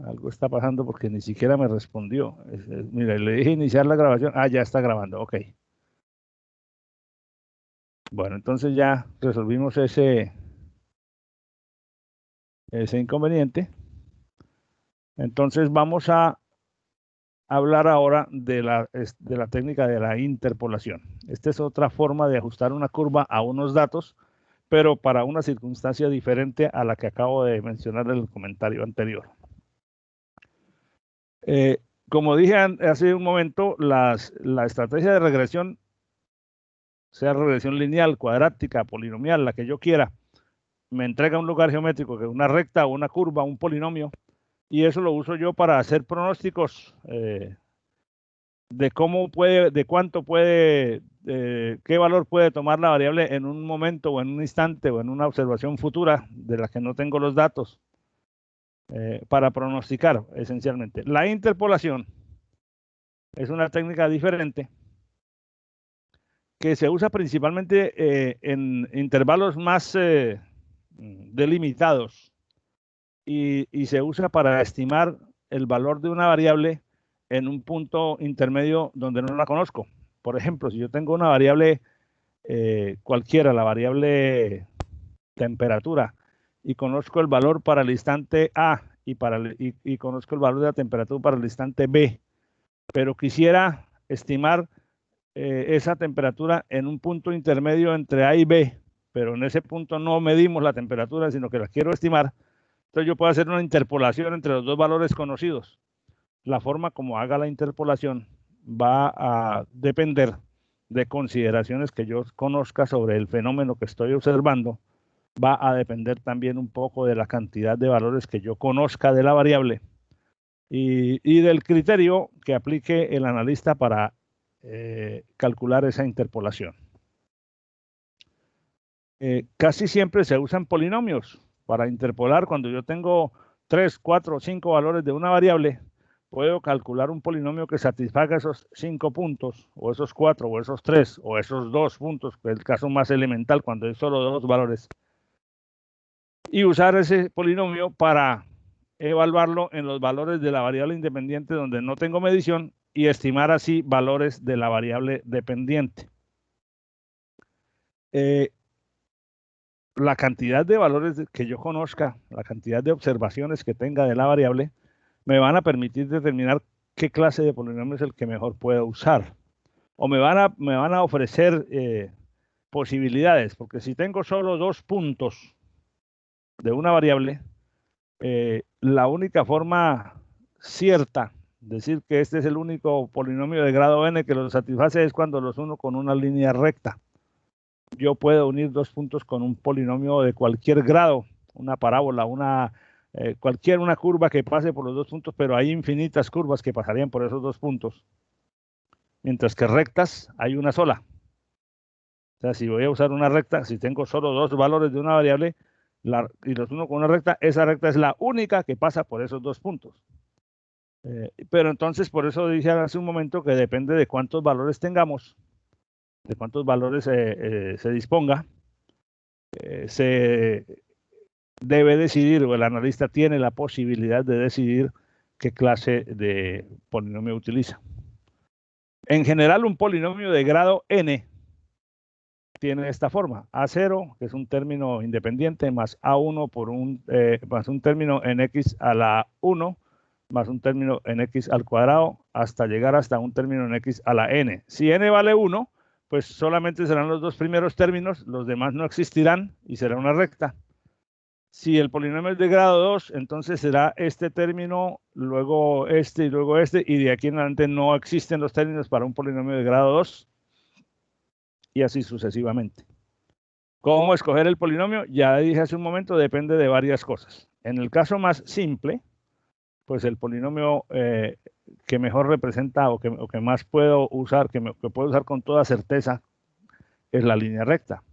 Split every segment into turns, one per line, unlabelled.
Algo está pasando porque ni siquiera me respondió. Mira, le dije iniciar la grabación. Ah, ya está grabando, ok. Bueno, entonces ya resolvimos ese inconveniente. Entonces vamos a hablar ahora de la técnica de la interpolación. Esta es otra forma de ajustar una curva a unos datos, pero para una circunstancia diferente a la que acabo de mencionar en el comentario anterior. Como dije hace un momento, la estrategia de regresión, sea regresión lineal, cuadrática, polinomial, la que yo quiera, me entrega un lugar geométrico, que es una recta, una curva, un polinomio, y eso lo uso yo para hacer pronósticos de cómo puede, de cuánto puede, qué valor puede tomar la variable en un momento o en un instante o en una observación futura de la que no tengo los datos, para pronosticar esencialmente. La interpolación es una técnica diferente que se usa principalmente en intervalos más delimitados y se usa para estimar el valor de una variable en un punto intermedio donde no la conozco. Por ejemplo, si yo tengo una variable cualquiera, la variable temperatura, y conozco el valor para el instante A y conozco el valor de la temperatura para el instante B, pero quisiera estimar esa temperatura en un punto intermedio entre A y B, pero en ese punto no medimos la temperatura, sino que la quiero estimar. Entonces yo puedo hacer una interpolación entre los dos valores conocidos. La forma como haga la interpolación va a depender de consideraciones que yo conozca sobre el fenómeno que estoy observando. Va a depender también un poco de la cantidad de valores que yo conozca de la variable y del criterio que aplique el analista para calcular esa interpolación. Casi siempre se usan polinomios para interpolar. Cuando yo tengo 3, 4 o 5 valores de una variable, puedo calcular un polinomio que satisfaga esos 5 puntos, o esos 4, o esos 3, o esos 2 puntos, que es el caso más elemental cuando hay solo 2 valores, y usar ese polinomio para evaluarlo en los valores de la variable independiente donde no tengo medición y estimar así valores de la variable dependiente. La cantidad de valores que yo conozca, la cantidad de observaciones que tenga de la variable, me van a permitir determinar qué clase de polinomio es el que mejor puedo usar. O me van a ofrecer posibilidades, porque si tengo solo 2 puntos de una variable, la única forma cierta de decir que este es el único polinomio de grado n que lo satisface es cuando los uno con una línea recta. Yo puedo unir 2 puntos con un polinomio de cualquier grado, una parábola, una curva que pase por los 2 puntos, pero hay infinitas curvas que pasarían por esos 2 puntos. Mientras que rectas hay una sola. O sea, si voy a usar una recta, si tengo solo 2 valores de una variable y los uno con una recta, esa recta es la única que pasa por esos 2 puntos. Pero entonces, por eso dije hace un momento que depende de cuántos valores tengamos, de cuántos valores se disponga, se debe decidir, o el analista tiene la posibilidad de decidir qué clase de polinomio utiliza. En general, un polinomio de grado n tiene esta forma: A0, que es un término independiente, más A1 más un término en x a la 1, más un término en x al cuadrado, hasta llegar hasta un término en x a la n. Si n vale 1, pues solamente serán los 2 primeros términos, los demás no existirán y será una recta. Si el polinomio es de grado 2, entonces será este término, luego este y luego este, y de aquí en adelante no existen los términos para un polinomio de grado 2, y así sucesivamente. ¿Cómo escoger el polinomio? Ya dije hace un momento, depende de varias cosas. En el caso más simple, pues el polinomio que mejor representa o que más puedo usar, que puedo usar con toda certeza, es la línea recta.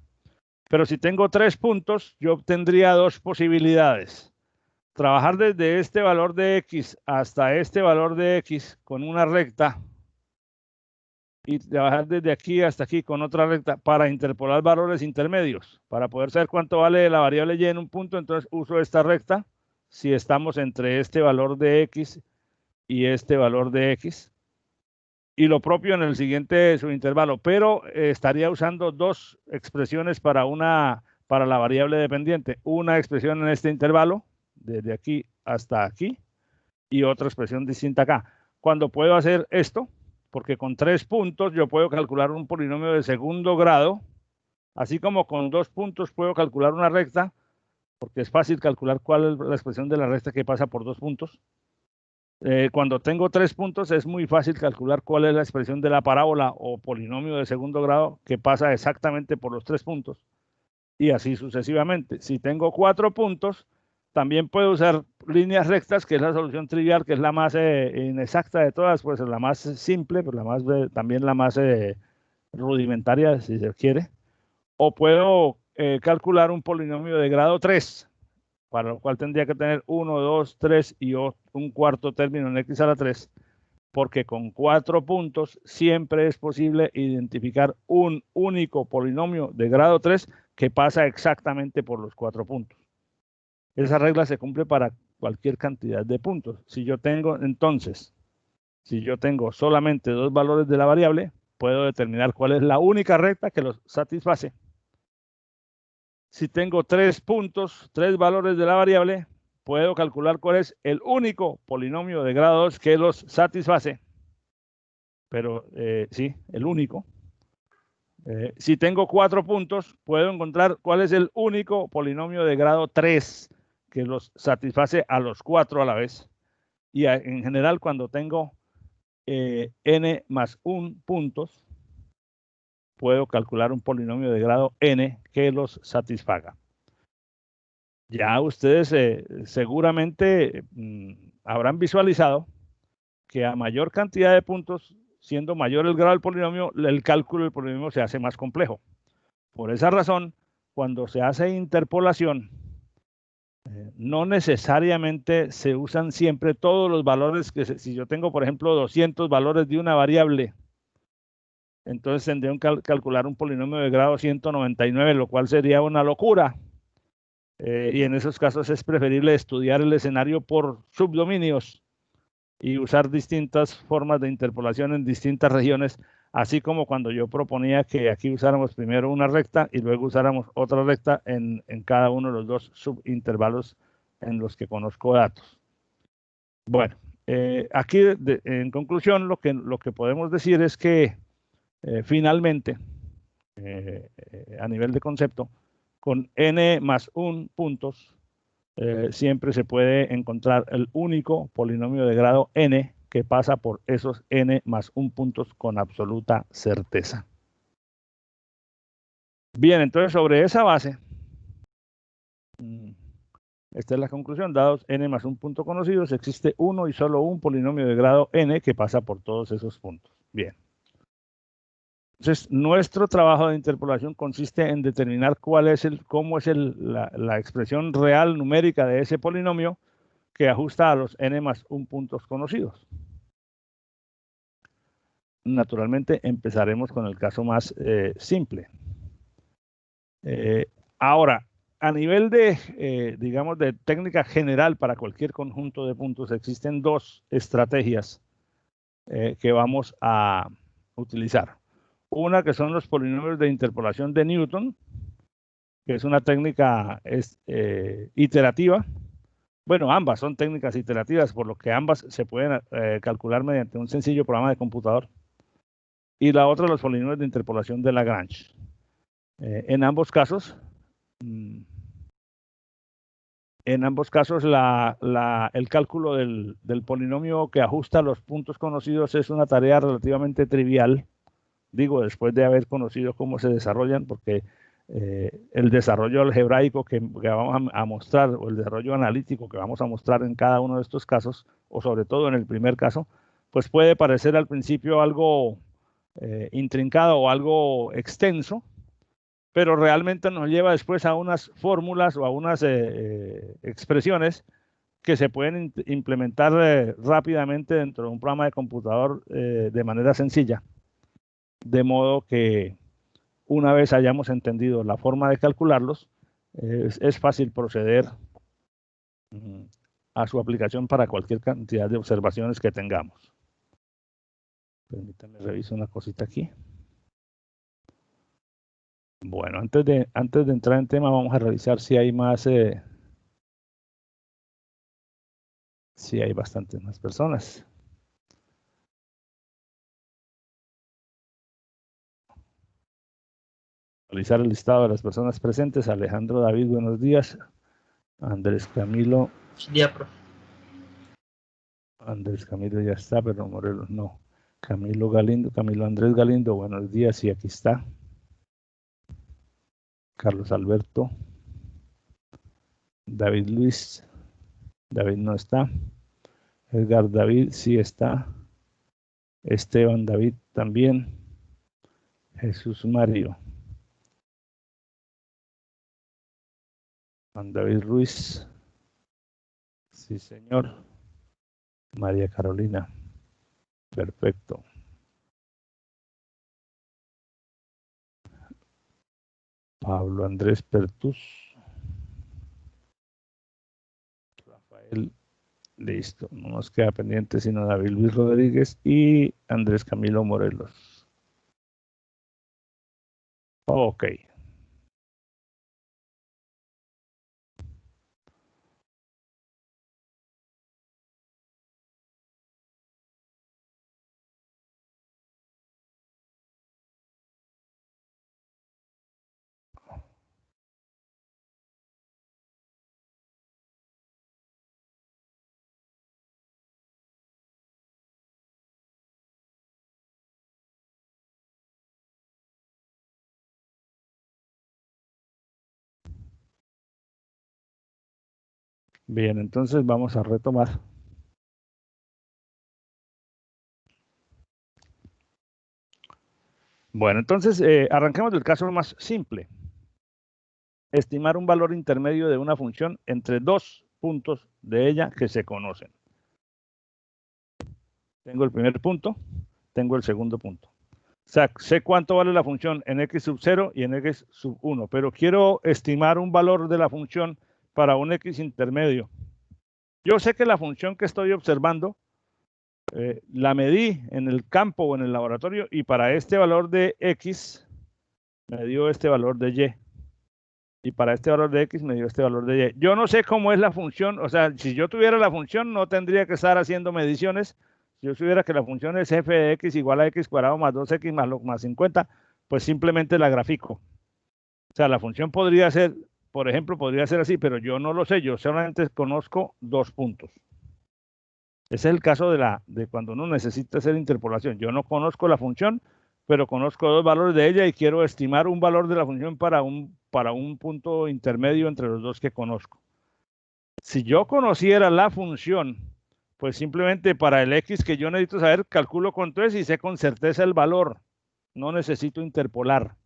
Pero si tengo 3 puntos, yo obtendría 2 posibilidades. Trabajar desde este valor de x hasta este valor de x con una recta y trabajar desde aquí hasta aquí con otra recta para interpolar valores intermedios. Para poder saber cuánto vale la variable y en un punto, entonces uso esta recta, si estamos entre este valor de x y este valor de x. Y lo propio en el siguiente subintervalo, pero estaría usando dos expresiones para la variable dependiente. Una expresión en este intervalo, desde aquí hasta aquí, y otra expresión distinta acá. Cuando puedo hacer esto, porque con 3 puntos yo puedo calcular un polinomio de segundo grado, así como con 2 puntos puedo calcular una recta, porque es fácil calcular cuál es la expresión de la recta que pasa por 2 puntos. Cuando tengo 3 puntos es muy fácil calcular cuál es la expresión de la parábola o polinomio de segundo grado que pasa exactamente por los 3 puntos, y así sucesivamente. Si tengo 4 puntos, también puedo usar líneas rectas, que es la solución trivial, que es la más inexacta de todas, pues la más simple, pero también la más rudimentaria, si se quiere. O puedo calcular un polinomio de grado 3, para lo cual tendría que tener 1, 2, 3 y un cuarto término en x a la 3, porque con 4 puntos siempre es posible identificar un único polinomio de grado 3 que pasa exactamente por los 4 puntos. Esa regla se cumple para cualquier cantidad de puntos. Si yo tengo solamente 2 valores de la variable, puedo determinar cuál es la única recta que los satisface. Si tengo 3 puntos, 3 valores de la variable, puedo calcular cuál es el único polinomio de grado 2 que los satisface. Pero sí, el único. Si tengo 4 puntos, puedo encontrar cuál es el único polinomio de grado 3 que los satisface a los 4 a la vez. Y en general, cuando tengo n más 1 puntos, puedo calcular un polinomio de grado n que los satisfaga. Ya ustedes seguramente habrán visualizado que a mayor cantidad de puntos, siendo mayor el grado del polinomio, el cálculo del polinomio se hace más complejo. Por esa razón, cuando se hace interpolación, no necesariamente se usan siempre todos los valores si yo tengo, por ejemplo, 200 valores de una variable, entonces tendría que calcular un polinomio de grado 199, lo cual sería una locura. Y en esos casos es preferible estudiar el escenario por subdominios y usar distintas formas de interpolación en distintas regiones, así como cuando yo proponía que aquí usáramos primero una recta y luego usáramos otra recta en cada uno de los 2 subintervalos en los que conozco datos. Bueno, aquí en conclusión lo que podemos decir es que finalmente, a nivel de concepto, con n más 1 puntos, siempre se puede encontrar el único polinomio de grado n que pasa por esos n más 1 puntos con absoluta certeza. Bien, entonces sobre esa base, esta es la conclusión: dados n más 1 punto conocidos, existe uno y solo un polinomio de grado n que pasa por todos esos puntos. Bien. Entonces, nuestro trabajo de interpolación consiste en determinar cómo es la expresión real numérica de ese polinomio que ajusta a los n más 1 puntos conocidos. Naturalmente, empezaremos con el caso más simple. Ahora, a nivel de, digamos, de técnica general para cualquier conjunto de puntos, existen 2 estrategias que vamos a utilizar. Una que son los polinomios de interpolación de Newton, que es una técnica iterativa. Bueno, ambas son técnicas iterativas, por lo que ambas se pueden calcular mediante un sencillo programa de computador. Y la otra, los polinomios de interpolación de Lagrange. En ambos casos, el cálculo del polinomio que ajusta los puntos conocidos es una tarea relativamente trivial. Digo, después de haber conocido cómo se desarrollan, porque el desarrollo algebraico que vamos a mostrar, o el desarrollo analítico que vamos a mostrar en cada uno de estos casos, o sobre todo en el primer caso, pues puede parecer al principio algo intrincado o algo extenso, pero realmente nos lleva después a unas fórmulas o a unas expresiones que se pueden implementar rápidamente dentro de un programa de computador de manera sencilla. De modo que una vez hayamos entendido la forma de calcularlos, es fácil proceder a su aplicación para cualquier cantidad de observaciones que tengamos. Permítanme revisar una cosita aquí. Bueno, antes de entrar en tema, vamos a revisar si hay más, si hay bastantes más personas. Realizar el listado de las personas presentes. Alejandro David, buenos días. Andrés Camilo.
Ya, profe.
Andrés Camilo ya está, pero Morelos no. Camilo Galindo, Camilo Andrés Galindo, buenos días, y aquí está. Carlos Alberto. David Luis. David no está. Edgar David sí está. Esteban David también. Jesús Mario. Juan David Ruiz. Sí, señor. María Carolina. Perfecto. Pablo Andrés Pertus. Rafael. Listo. No nos queda pendiente sino David Luis Rodríguez y Andrés Camilo Morelos. Ok. Bien, entonces vamos a retomar. Bueno, entonces arranquemos del caso más simple. Estimar un valor intermedio de una función entre dos puntos de ella que se conocen. Tengo el primer punto, tengo el segundo punto. O sea, sé cuánto vale la función en x sub 0 y en x sub 1, pero quiero estimar un valor de la función para un x intermedio. Yo sé que la función que estoy observando la medí en el campo o en el laboratorio y para este valor de x me dio este valor de y. Y para este valor de x me dio este valor de y. Yo no sé cómo es la función, o sea, si yo tuviera la función no tendría que estar haciendo mediciones. Si yo supiera que la función es f de x igual a x cuadrado más 2x más 50, pues simplemente la grafico. O sea, la función podría ser, por ejemplo, podría ser así, pero yo no lo sé, yo solamente conozco dos puntos. Ese es el caso de cuando uno necesita hacer interpolación. Yo no conozco la función, pero conozco dos valores de ella y quiero estimar un valor de la función para un punto intermedio entre los dos que conozco. Si yo conociera la función, pues simplemente para el x que yo necesito saber, calculo cuánto es y sé con certeza el valor. No necesito interpolar.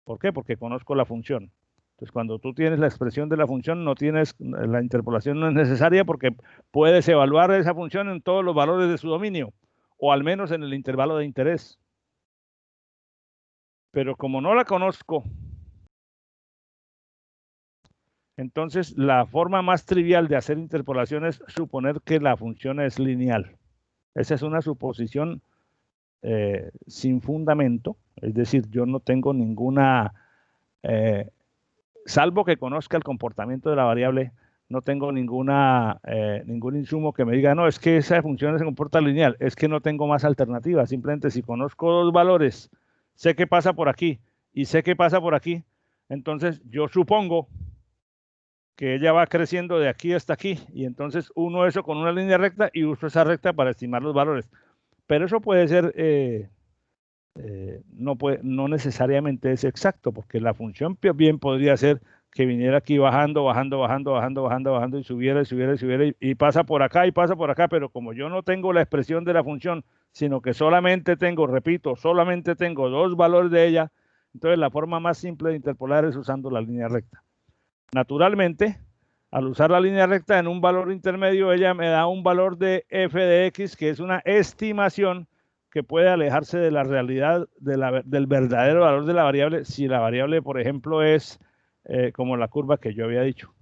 ¿Por qué? Porque conozco la función. Entonces, cuando tú tienes la expresión de la función, no tienes, la interpolación no es necesaria porque puedes evaluar esa función en todos los valores de su dominio, o al menos en el intervalo de interés. Pero como no la conozco, entonces la forma más trivial de hacer interpolación es suponer que la función es lineal. Esa es una suposición sin fundamento, es decir, yo no tengo ninguna... salvo que conozca el comportamiento de la variable, no tengo ningún insumo que me diga, no, es que esa función se comporta lineal, es que no tengo más alternativas. Simplemente si conozco dos valores, sé qué pasa por aquí y sé qué pasa por aquí, entonces yo supongo que ella va creciendo de aquí hasta aquí y entonces uno eso con una línea recta y uso esa recta para estimar los valores. Pero eso puede ser... no necesariamente es exacto, porque la función bien podría ser que viniera aquí bajando y subiera y pasa por acá y pasa por acá, pero como yo no tengo la expresión de la función, sino que solamente tengo, repito, solamente tengo dos valores de ella, entonces la forma más simple de interpolar es usando la línea recta. Naturalmente, al usar la línea recta en un valor intermedio, ella me da un valor de f de x, que es una estimación que puede alejarse de la realidad del verdadero valor de la variable, si la variable, por ejemplo, es como la curva que yo había dicho.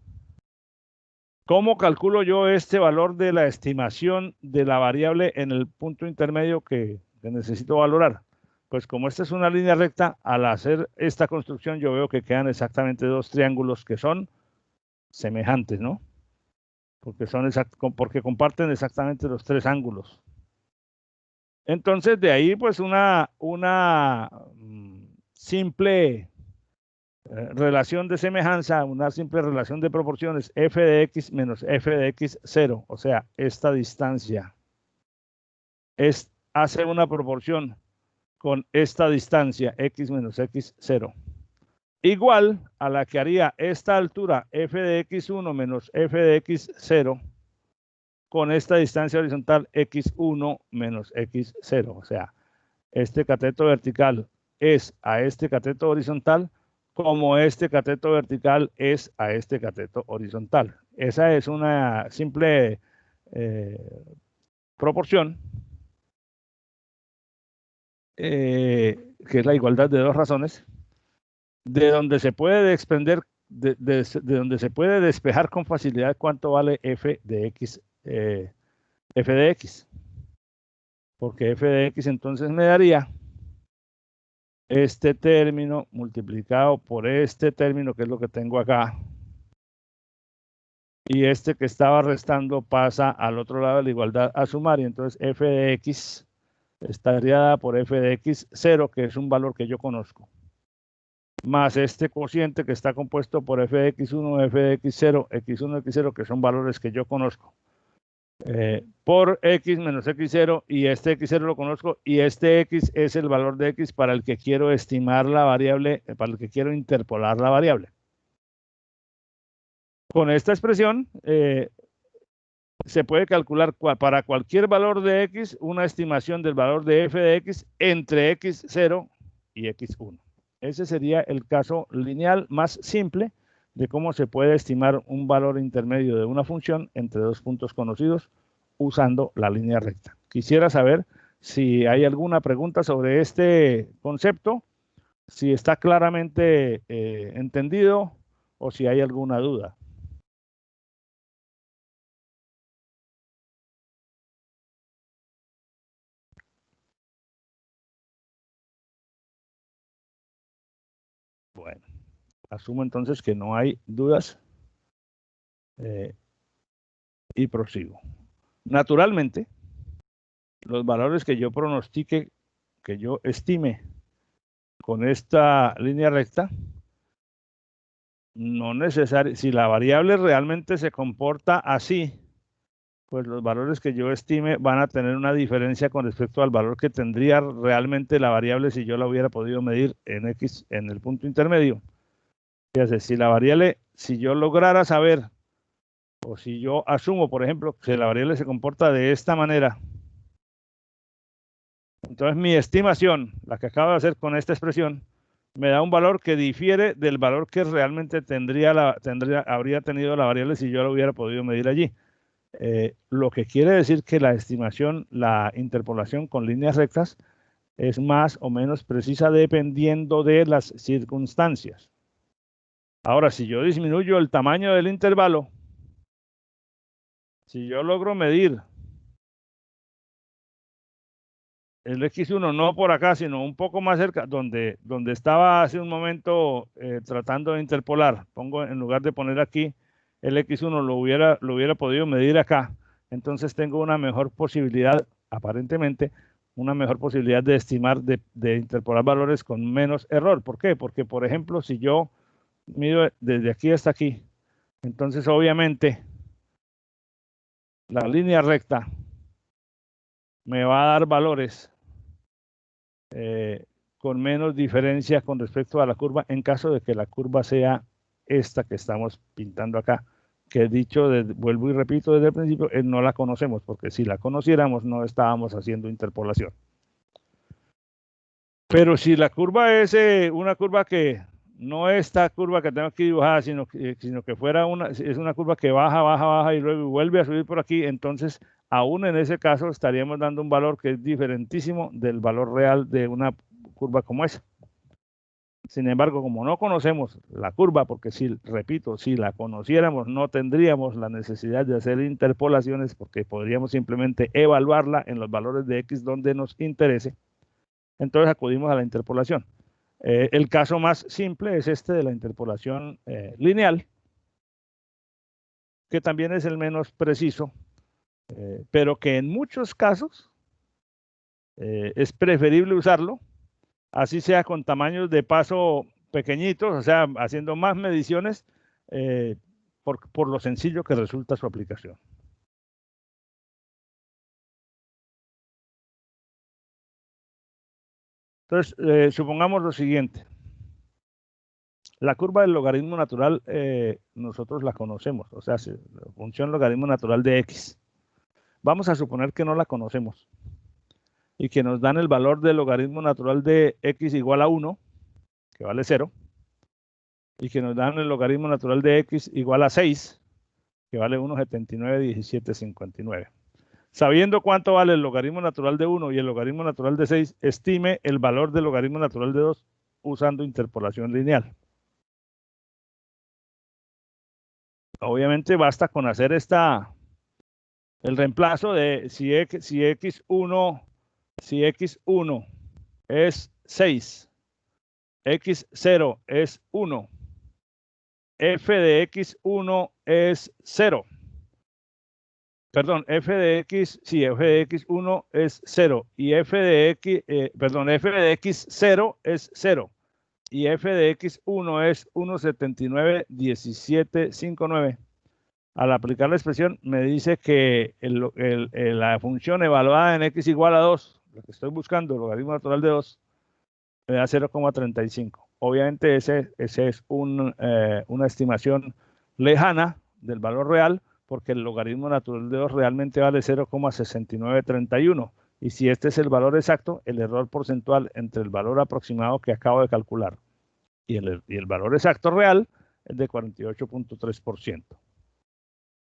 ¿Cómo calculo yo este valor de la estimación de la variable en el punto intermedio que necesito valorar? Pues como esta es una línea recta, al hacer esta construcción yo veo que quedan exactamente dos triángulos que son semejantes, ¿no? Porque comparten exactamente los tres ángulos. Entonces, de ahí, pues, una simple relación de semejanza, una simple relación de proporciones, f de x menos f de x 0, o sea, esta distancia hace una proporción con esta distancia, x menos x 0, igual a la que haría esta altura, f de x1 menos f de x 0, con esta distancia horizontal, x1 menos x0, o sea, este cateto vertical es a este cateto horizontal, como este cateto vertical es a este cateto horizontal. Esa es una simple proporción, que es la igualdad de dos razones, de donde se puede desprender, de donde se puede despejar con facilidad cuánto vale f de x, porque f de x entonces me daría este término multiplicado por este término, que es lo que tengo acá, y este que estaba restando pasa al otro lado de la igualdad a sumar, y entonces f de x estaría dada por f de x 0, que es un valor que yo conozco, más este cociente que está compuesto por f de x1, f de x0, x1, x0, que son valores que yo conozco, por x menos x0, y este x0 lo conozco, y este x es el valor de x para el que quiero estimar la variable, para el que quiero interpolar la variable. Con esta expresión se puede calcular para cualquier valor de x una estimación del valor de f de x entre x0 y x1. Ese sería el caso lineal más simple de cómo se puede estimar un valor intermedio de una función entre dos puntos conocidos usando la línea recta. Quisiera saber si hay alguna pregunta sobre este concepto, si está claramente entendido o si hay alguna duda. Bueno, asumo entonces que no hay dudas y prosigo. Naturalmente, los valores que yo pronostique, que yo estime con esta línea recta, no necesariamente, si la variable realmente se comporta así, pues los valores que yo estime van a tener una diferencia con respecto al valor que tendría realmente la variable si yo la hubiera podido medir en x, en el punto intermedio. Fíjate, si la variable, si yo lograra saber, o si yo asumo, por ejemplo, que la variable se comporta de esta manera, entonces mi estimación, la que acabo de hacer con esta expresión, me da un valor que difiere del valor que realmente habría tenido la variable si yo la hubiera podido medir allí. Lo que quiere decir que la estimación, la interpolación con líneas rectas, es más o menos precisa dependiendo de las circunstancias. Ahora, si yo disminuyo el tamaño del intervalo, si yo logro medir el x1 no por acá, sino un poco más cerca, donde estaba hace un momento tratando de interpolar, pongo en lugar de poner aquí el x1, lo hubiera podido medir acá, entonces tengo una mejor posibilidad, aparentemente, una mejor posibilidad de estimar, de interpolar valores con menos error. ¿Por qué? Porque, por ejemplo, si yo mido desde aquí hasta aquí, entonces obviamente la línea recta me va a dar valores con menos diferencia con respecto a la curva, en caso de que la curva sea esta que estamos pintando acá, que he dicho, vuelvo y repito desde el principio, no la conocemos, porque si la conociéramos no estábamos haciendo interpolación. Pero si la curva es una curva que no esta curva que tengo aquí dibujada, sino que fuera es una curva que baja, baja, baja y luego vuelve a subir por aquí, entonces aún en ese caso estaríamos dando un valor que es diferentísimo del valor real de una curva como esa. Sin embargo, como no conocemos la curva, porque si, repito, si la conociéramos, no tendríamos la necesidad de hacer interpolaciones, porque podríamos simplemente evaluarla en los valores de X donde nos interese. Entonces acudimos a la interpolación. El caso más simple es este de la interpolación lineal, que también es el menos preciso, pero que en muchos casos es preferible usarlo, así sea con tamaños de paso pequeñitos, o sea, haciendo más mediciones, por lo sencillo que resulta su aplicación. Entonces, supongamos lo siguiente. La curva del logaritmo natural nosotros la conocemos, o sea, la función logaritmo natural de X. Vamos a suponer que no la conocemos y que nos dan el valor del logaritmo natural de X igual a 1, que vale 0, y que nos dan el logaritmo natural de X igual a 6, que vale 1,791759. Sabiendo cuánto vale el logaritmo natural de 1 y el logaritmo natural de 6, estime el valor del logaritmo natural de 2 usando interpolación lineal. Obviamente basta con hacer el reemplazo de si X1 es 6, X0 es 1, f de X1 es 0. Perdón, f de X1 es 0 y f de X0 es 0 y f de X1 es 1,791759. Al aplicar la expresión me dice que la función evaluada en X igual a 2, lo que estoy buscando, el logaritmo natural de 2, me da 0,35. Obviamente ese es una estimación lejana del valor real, porque el logaritmo natural de 2 realmente vale 0,6931. Y si este es el valor exacto, el error porcentual entre el valor aproximado que acabo de calcular y el valor exacto real es de 48.3%.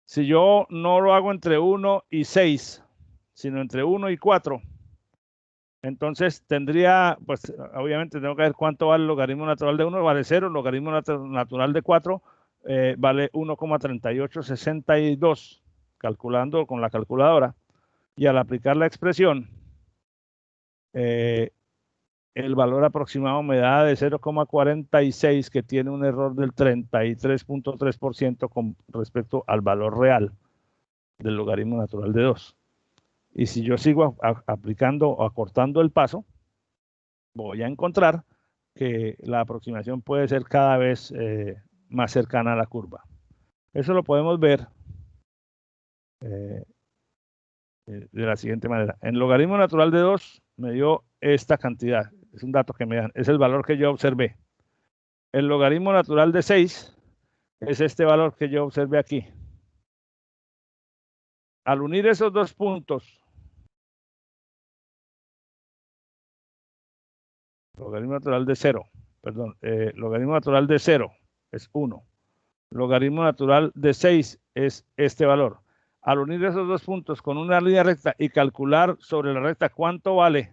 Si yo no lo hago entre 1 y 6, sino entre 1 y 4, entonces tendría, pues obviamente tengo que ver cuánto vale el logaritmo natural de 1, vale 0, el logaritmo natural de 4 vale 1,3862, calculando con la calculadora. Y al aplicar la expresión, el valor aproximado me da de 0,46, que tiene un error del 33.3% con respecto al valor real del logaritmo natural de 2. Y si yo sigo aplicando o acortando el paso, voy a encontrar que la aproximación puede ser cada vez más cercana a la curva. Eso lo podemos ver de la siguiente manera. En logaritmo natural de 2 me dio esta cantidad. Es un dato que me dan. Es el valor que yo observé. El logaritmo natural de 6 es este valor que yo observé aquí. Al unir esos dos puntos, logaritmo natural de 0, perdón, logaritmo natural de 0 es 1. Logaritmo natural de 6 es este valor. Al unir esos dos puntos con una línea recta y calcular sobre la recta cuánto vale,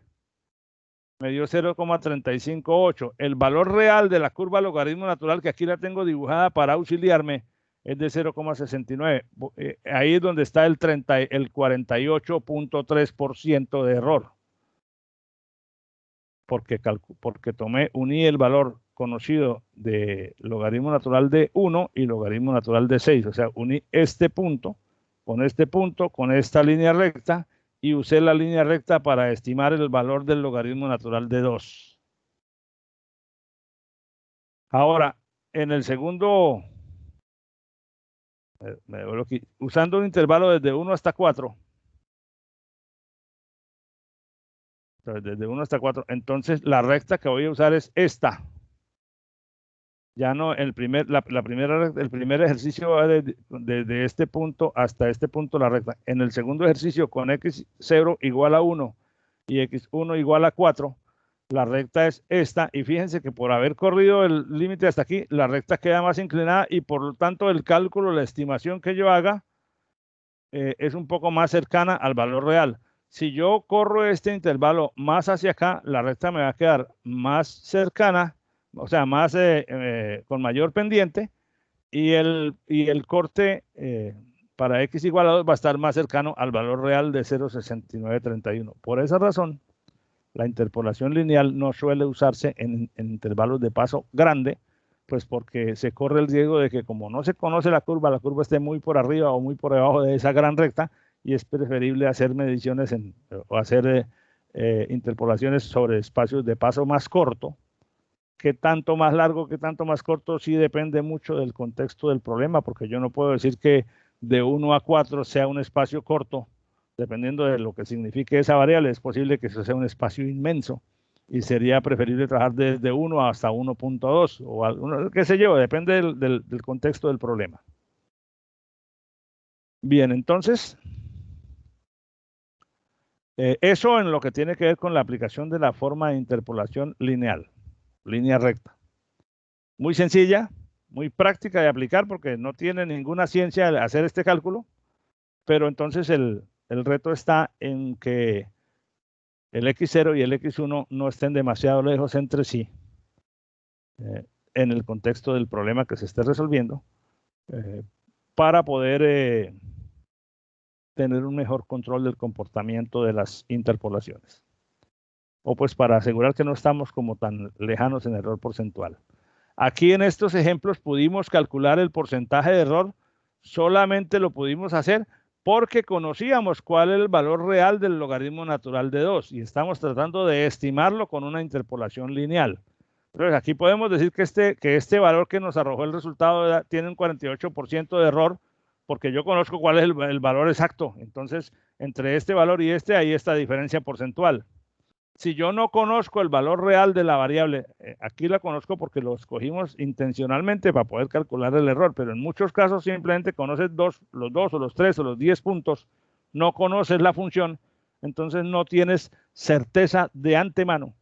me dio 0,358. El valor real de la curva logaritmo natural, que aquí la tengo dibujada para auxiliarme, es de 0,69. Ahí es donde está el 48.3% de error. Porque uní el valor conocido de logaritmo natural de 1 y logaritmo natural de 6. O sea, uní este punto, con esta línea recta, y usé la línea recta para estimar el valor del logaritmo natural de 2. Ahora, en el segundo, usando un intervalo desde 1 hasta 4, desde 1 hasta 4, entonces la recta que voy a usar es esta. Ya no, el primer ejercicio va desde este punto hasta este punto la recta. En el segundo ejercicio, con X0 igual a 1 y X1 igual a 4, la recta es esta. Y fíjense que por haber corrido el límite hasta aquí, la recta queda más inclinada y por lo tanto el cálculo, la estimación que yo haga, es un poco más cercana al valor real. Si yo corro este intervalo más hacia acá, la recta me va a quedar más cercana o sea, más con mayor pendiente, y el corte para x igual a 2 va a estar más cercano al valor real de 0,6931. Por esa razón, la interpolación lineal no suele usarse en intervalos de paso grande, pues porque se corre el riesgo de que como no se conoce la curva esté muy por arriba o muy por debajo de esa gran recta, y es preferible hacer mediciones o hacer interpolaciones sobre espacios de paso más corto. ¿Qué tanto más largo, qué tanto más corto? Sí depende mucho del contexto del problema, porque yo no puedo decir que de 1 a 4 sea un espacio corto, dependiendo de lo que signifique esa variable. Es posible que eso sea un espacio inmenso y sería preferible trabajar desde 1 hasta 1.2 o qué sé yo, depende del contexto del problema. Bien, entonces, eso en lo que tiene que ver con la aplicación de la forma de interpolación lineal, línea recta. Muy sencilla, muy práctica de aplicar porque no tiene ninguna ciencia hacer este cálculo, pero entonces el reto está en que el x0 y el x1 no estén demasiado lejos entre sí en el contexto del problema que se esté resolviendo para poder tener un mejor control del comportamiento de las interpolaciones. O pues para asegurar que no estamos como tan lejanos en error porcentual. Aquí en estos ejemplos pudimos calcular el porcentaje de error, solamente lo pudimos hacer porque conocíamos cuál es el valor real del logaritmo natural de 2 y estamos tratando de estimarlo con una interpolación lineal. Entonces aquí podemos decir que este valor que nos arrojó el resultado tiene un 48% de error porque yo conozco cuál es el valor exacto. Entonces, entre este valor y hay esta diferencia porcentual. Si yo no conozco el valor real de la variable, aquí la conozco porque lo escogimos intencionalmente para poder calcular el error, pero en muchos casos simplemente conoces los 2 o los 3 o los 10 puntos, no conoces la función, entonces no tienes certeza de antemano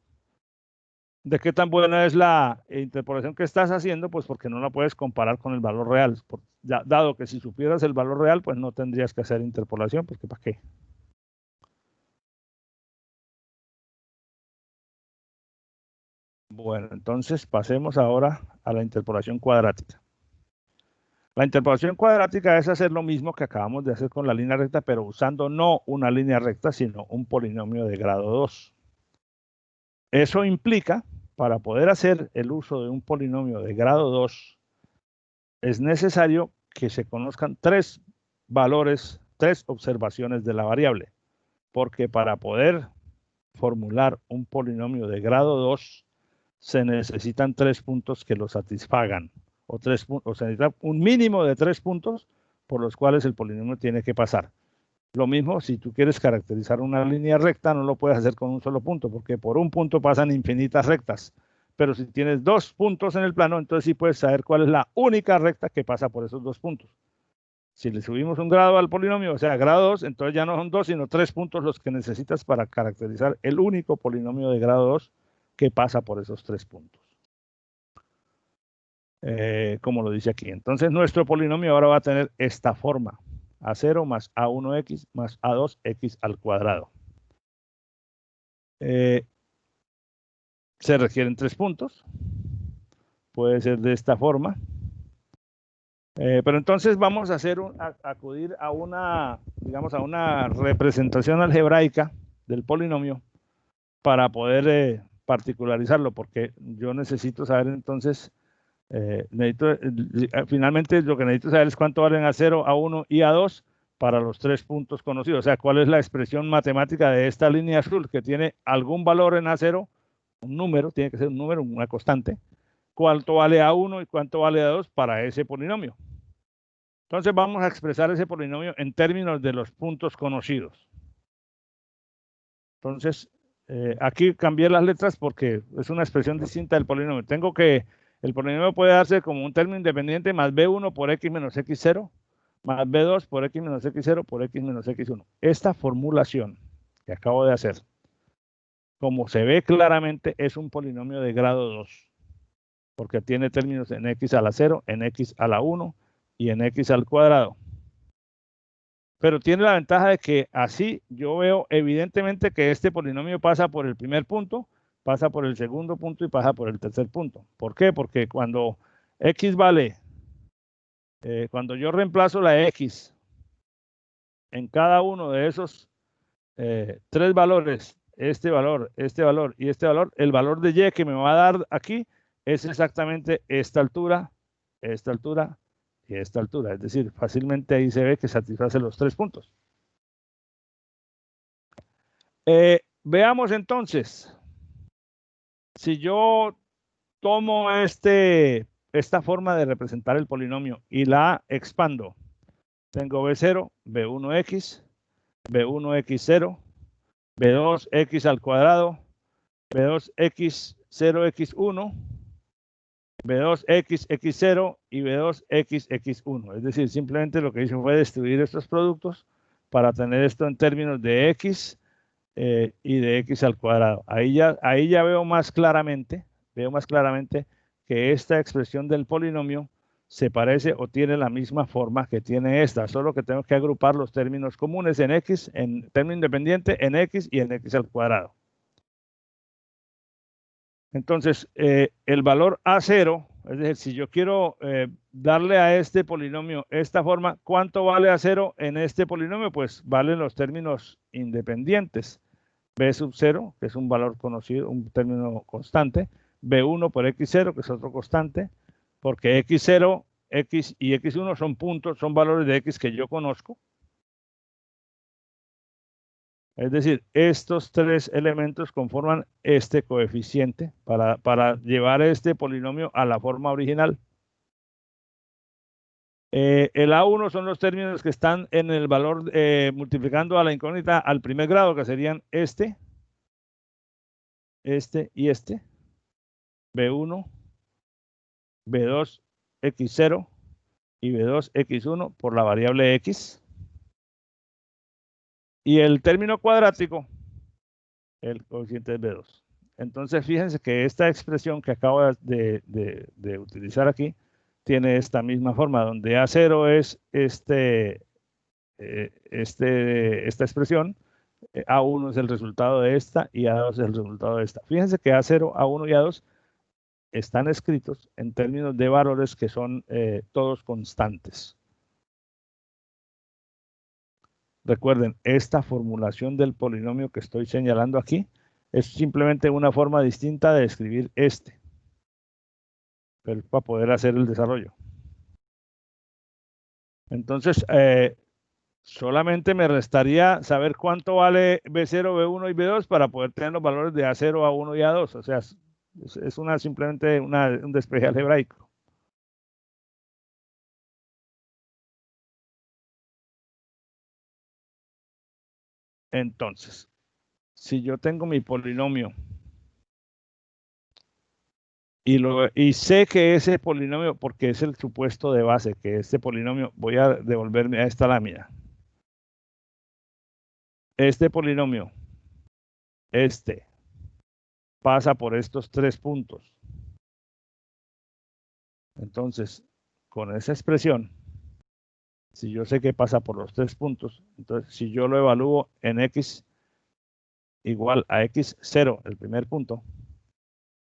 de qué tan buena es la interpolación que estás haciendo, pues porque no la puedes comparar con el valor real. Dado que si supieras el valor real, pues no tendrías que hacer interpolación, porque ¿para qué? Bueno, entonces pasemos ahora a la interpolación cuadrática. La interpolación cuadrática es hacer lo mismo que acabamos de hacer con la línea recta, pero usando no una línea recta, sino un polinomio de grado 2. Eso implica, para poder hacer el uso de un polinomio de grado 2, es necesario que se conozcan 3 valores, 3 observaciones de la variable, porque para poder formular un polinomio de grado 2, se necesitan 3 puntos que lo satisfagan, o se necesita un mínimo de 3 puntos por los cuales el polinomio tiene que pasar. Lo mismo, si tú quieres caracterizar una línea recta, no lo puedes hacer con un solo punto, porque por un punto pasan infinitas rectas. Pero si tienes 2 puntos en el plano, entonces sí puedes saber cuál es la única recta que pasa por esos 2 puntos. Si le subimos un grado al polinomio, o sea, grado 2, entonces ya no son 2, sino 3 puntos los que necesitas para caracterizar el único polinomio de grado 2 que pasa por esos 3 puntos. Como lo dice aquí. Entonces, nuestro polinomio ahora va a tener esta forma. A0 más A1x más A2x al cuadrado. Se requieren 3 puntos. Puede ser de esta forma. Pero entonces vamos a acudir a una, digamos, a una representación algebraica del polinomio para poder particularizarlo, porque yo necesito saber entonces, finalmente lo que necesito saber es cuánto valen A0, A1 y A2 para los 3 puntos conocidos, o sea, cuál es la expresión matemática de esta línea azul que tiene algún valor en A0, un número, tiene que ser un número, una constante, cuánto vale A1 y cuánto vale A2 para ese polinomio. Entonces vamos a expresar ese polinomio en términos de los puntos conocidos. Entonces, aquí cambié las letras porque es una expresión distinta del polinomio. El polinomio puede darse como un término independiente más B1 por X menos X0, más B2 por X menos X0 por X menos X1. Esta formulación que acabo de hacer, como se ve claramente, es un polinomio de grado 2, porque tiene términos en X a la 0, en X a la 1 y en X al cuadrado. Pero tiene la ventaja de que así yo veo evidentemente que este polinomio pasa por el primer punto, pasa por el segundo punto y pasa por el tercer punto. ¿Por qué? Porque cuando X vale, cuando yo reemplazo la X en cada uno de esos tres valores, este valor y este valor, el valor de Y que me va a dar aquí es exactamente esta altura y esta altura. Es decir, fácilmente ahí se ve que satisface los tres puntos. Veamos entonces, si yo tomo esta forma de representar el polinomio y la expando, tengo B0, B1X, B1X0, B2X al cuadrado, B2X0X1, B2XX0 y B2XX1. Es decir, simplemente lo que hice fue destruir estos productos para tener esto en términos de X y de X al cuadrado. Ahí ya veo más claramente que esta expresión del polinomio se parece o tiene la misma forma que tiene esta, solo que tengo que agrupar los términos comunes en X, en término independiente, en X y en X al cuadrado. Entonces, el valor A0, es decir, si yo quiero darle a este polinomio esta forma, ¿cuánto vale A0 en este polinomio? Pues valen los términos independientes. B sub 0, que es un valor conocido, un término constante, B1 por X0, que es otro constante, porque X0, X y X1 son puntos, son valores de X que yo conozco. Es decir, estos tres elementos conforman este coeficiente para llevar este polinomio a la forma original. El A1 son los términos que están en el valor multiplicando a la incógnita al primer grado, que serían este y este. B1, B2, X0 y B2, X1 por la variable X. Y el término cuadrático, el coeficiente es B2. Entonces, fíjense que esta expresión que acabo de utilizar aquí tiene esta misma forma, donde A0 es esta expresión, A1 es el resultado de esta y A2 es el resultado de esta. Fíjense que A0, A1 y A2 están escritos en términos de valores que son todos constantes. Recuerden, esta formulación del polinomio que estoy señalando aquí es simplemente una forma distinta de escribir pero para poder hacer el desarrollo. Entonces, solamente me restaría saber cuánto vale B0, B1 y B2 para poder tener los valores de A0, A1 y A2. O sea, es simplemente un despeje algebraico. Entonces, si yo tengo mi polinomio y sé que ese polinomio, porque es el supuesto de base, que este polinomio, voy a devolverme a esta lámina. Este polinomio, pasa por estos tres puntos. Entonces, con esa expresión, si yo sé que pasa por los tres puntos, entonces si yo lo evalúo en X igual a X0, el primer punto,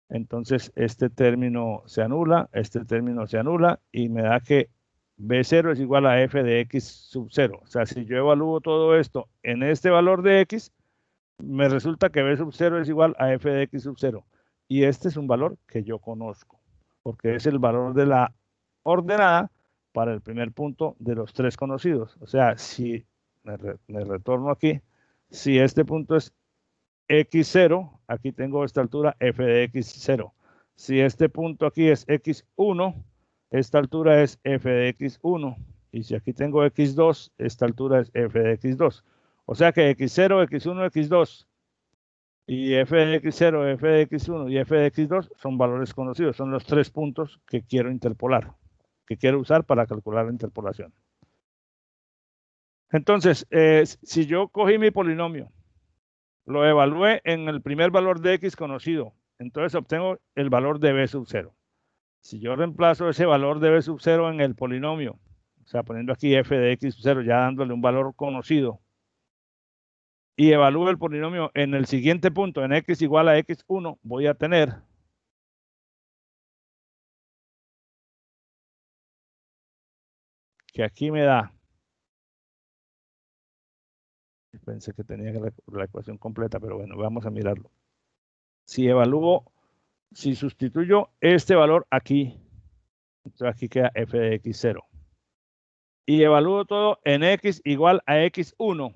entonces este término se anula, este término se anula y me da que B0 es igual a f de X sub 0. O sea, si yo evalúo todo esto en este valor de X, me resulta que B sub 0 es igual a f de X sub 0. Y este es un valor que yo conozco, porque es el valor de la ordenada para el primer punto de los tres conocidos. O sea, si me retorno aquí, si este punto es X0, aquí tengo esta altura f de X0. Si este punto aquí es X1, esta altura es f de X1. Y si aquí tengo X2, esta altura es f de X2. O sea que X0, X1, X2 y f de X0, f de X1 y f de X2 son valores conocidos. Son los tres puntos que quiero interpolar, que quiero usar para calcular la interpolación. Entonces, si yo cogí mi polinomio, lo evalué en el primer valor de X conocido, entonces obtengo el valor de B sub 0. Si yo reemplazo ese valor de B sub 0 en el polinomio, o sea, poniendo aquí f de X sub 0, ya dándole un valor conocido, y evalúo el polinomio en el siguiente punto, en x igual a x1, voy a tener que aquí me da, pensé que tenía la ecuación completa, pero bueno, vamos a mirarlo. Si evalúo, si sustituyo este valor aquí, entonces aquí queda f de x0. Y evalúo todo en x igual a x1.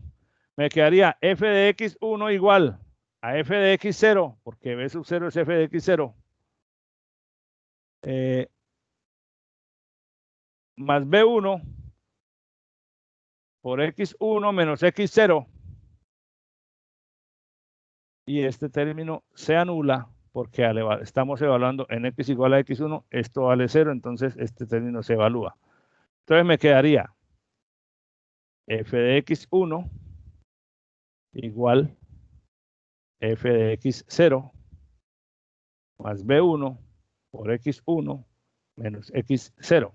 Me quedaría f de x1 igual a f de x0, porque b sub 0 es f de x0, más b1 por x1 menos x0. Y este término se anula porque estamos evaluando en x igual a x1, esto vale 0, entonces este término se evalúa. Entonces me quedaría f de x1 igual f de x0 más b1 por x1 menos x0.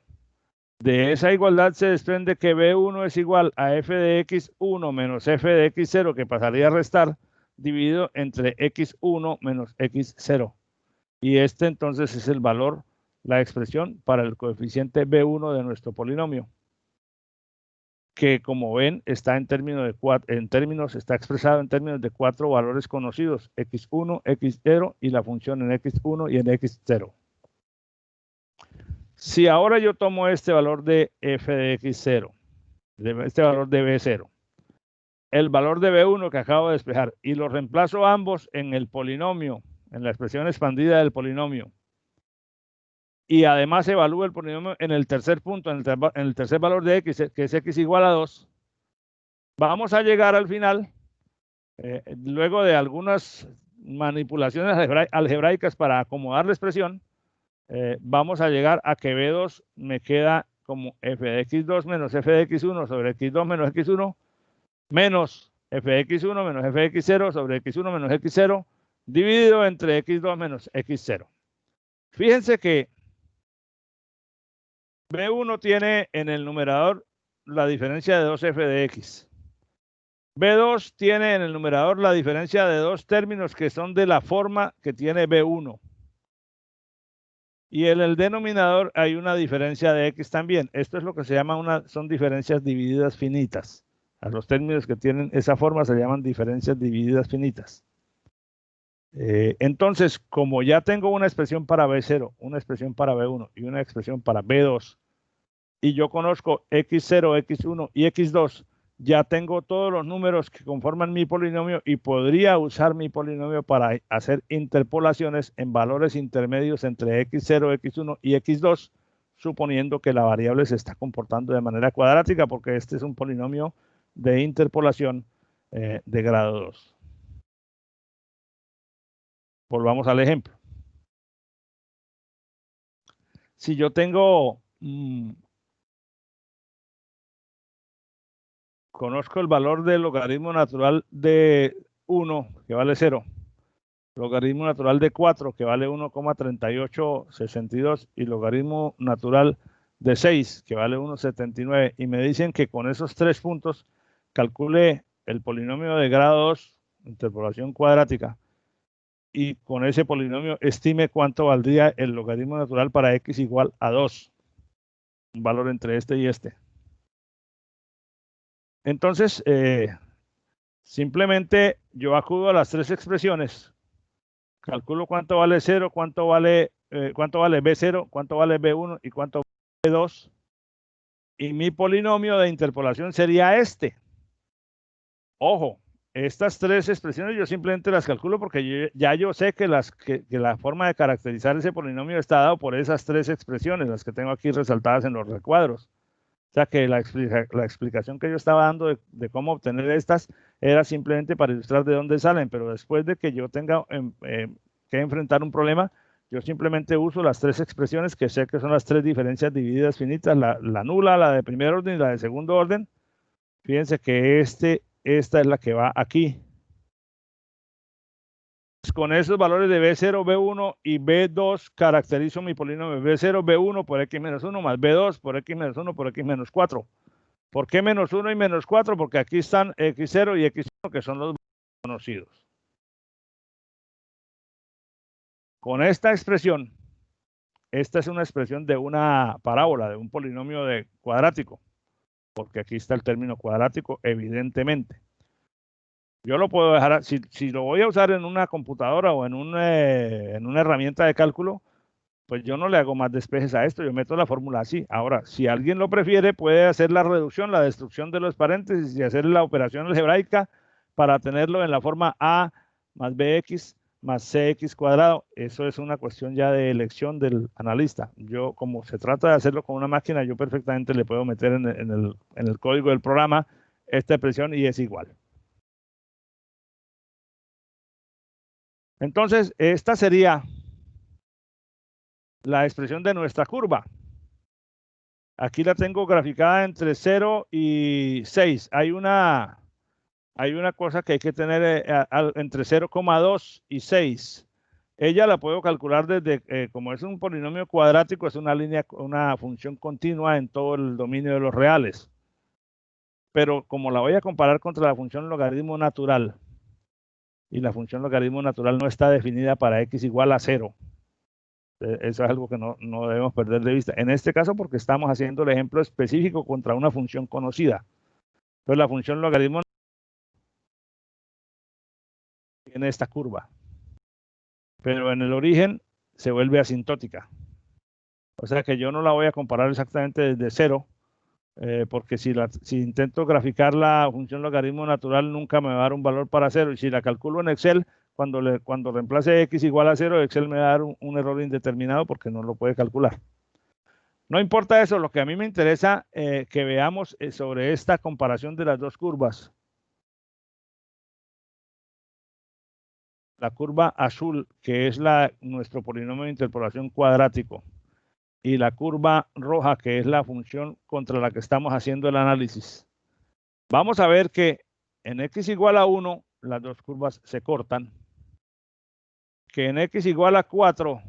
De esa igualdad se desprende que b1 es igual a f de x1 menos f de x0, que pasaría a restar, dividido entre x1 menos x0. Y este entonces es el valor, la expresión para el coeficiente b1 de nuestro polinomio, que como ven está está expresado en términos de 4 valores conocidos, x1, x0 y la función en x1 y en x0. Si ahora yo tomo este valor de f de x0, este valor de b0, el valor de b1 que acabo de despejar, y lo reemplazo ambos en el polinomio, en la expresión expandida del polinomio, y además evalúo el polinomio en el tercer punto, en el tercer valor de x, que es x igual a 2, vamos a llegar al final, luego de algunas manipulaciones algebraicas para acomodar la expresión, vamos a llegar a que b2 me queda como f de x2 menos f de x1 sobre x2 menos x1 menos f de x1 menos f de x0 sobre x1 menos x0 dividido entre x2 menos x0. Fíjense que b1 tiene en el numerador la diferencia de 2f de x. b2 tiene en el numerador la diferencia de dos términos que son de la forma que tiene b1. Y en el denominador hay una diferencia de x también. Esto es lo que se llama son diferencias divididas finitas. A los términos que tienen esa forma se llaman diferencias divididas finitas. Entonces, como ya tengo una expresión para b0, una expresión para b1 y una expresión para b2, y yo conozco x0, x1 y x2, ya tengo todos los números que conforman mi polinomio y podría usar mi polinomio para hacer interpolaciones en valores intermedios entre x0, x1 y x2, suponiendo que la variable se está comportando de manera cuadrática, porque este es un polinomio de interpolación de grado 2. Volvamos al ejemplo. Si yo tengo conozco el valor del logaritmo natural de 1, que vale 0, logaritmo natural de 4, que vale 1,3862, y logaritmo natural de 6, que vale 1,79, y me dicen que con esos 3 puntos calcule el polinomio de grado 2, interpolación cuadrática, y con ese polinomio estime cuánto valdría el logaritmo natural para x igual a 2, un valor entre este y este. Entonces, simplemente yo acudo a las 3 expresiones, calculo cuánto vale 0, cuánto vale b0, cuánto vale b1 y cuánto vale b2, y mi polinomio de interpolación sería este. Ojo, estas 3 expresiones yo simplemente las calculo porque yo sé que la forma de caracterizar ese polinomio está dado por esas 3 expresiones, las que tengo aquí resaltadas en los recuadros. O sea que la explicación que yo estaba dando de cómo obtener estas era simplemente para ilustrar de dónde salen, pero después de que yo tenga que enfrentar un problema, yo simplemente uso las 3 expresiones que sé que son las 3 diferencias divididas finitas, la nula, la de primer orden y la de segundo orden. Fíjense que esta es la que va aquí. Con esos valores de B0, B1 y B2 caracterizo mi polinomio B0, B1 por X menos 1 más B2 por X menos 1 por X menos 4. ¿Por qué menos 1 y menos 4? Porque aquí están x0 y x1, que son los conocidos. Con esta expresión, esta es una expresión de una parábola, de un polinomio de cuadrático, porque aquí está el término cuadrático, evidentemente. Yo lo puedo dejar, si lo voy a usar en una computadora o en una herramienta de cálculo, pues yo no le hago más despejes a esto, yo meto la fórmula así. Ahora, si alguien lo prefiere, puede hacer la reducción, la destrucción de los paréntesis y hacer la operación algebraica para tenerlo en la forma a más bx más cx cuadrado. Eso es una cuestión ya de elección del analista. Yo, como se trata de hacerlo con una máquina, yo perfectamente le puedo meter en el código del programa esta expresión y es igual. Entonces, esta sería la expresión de nuestra curva. Aquí la tengo graficada entre 0 y 6. Hay una cosa que hay que tener entre 0,2 y 6. Ella la puedo calcular desde, como es un polinomio cuadrático, es una función continua en todo el dominio de los reales. Pero como la voy a comparar contra la función logaritmo natural, y la función logaritmo natural no está definida para x igual a 0. Eso es algo que no debemos perder de vista. En este caso, porque estamos haciendo el ejemplo específico contra una función conocida. Entonces, la función logaritmo tiene esta curva, pero en el origen se vuelve asintótica. O sea que yo no la voy a comparar exactamente desde 0, porque si intento graficar la función logaritmo natural, nunca me va a dar un valor para 0. Y si la calculo en Excel, cuando reemplace x igual a 0, Excel me va a dar un error indeterminado porque no lo puede calcular. No importa eso, lo que a mí me interesa que veamos sobre esta comparación de las dos curvas. La curva azul, que es nuestro polinomio de interpolación cuadrático, y la curva roja, que es la función contra la que estamos haciendo el análisis. Vamos a ver que en x igual a 1, las dos curvas se cortan. Que en x igual a 4,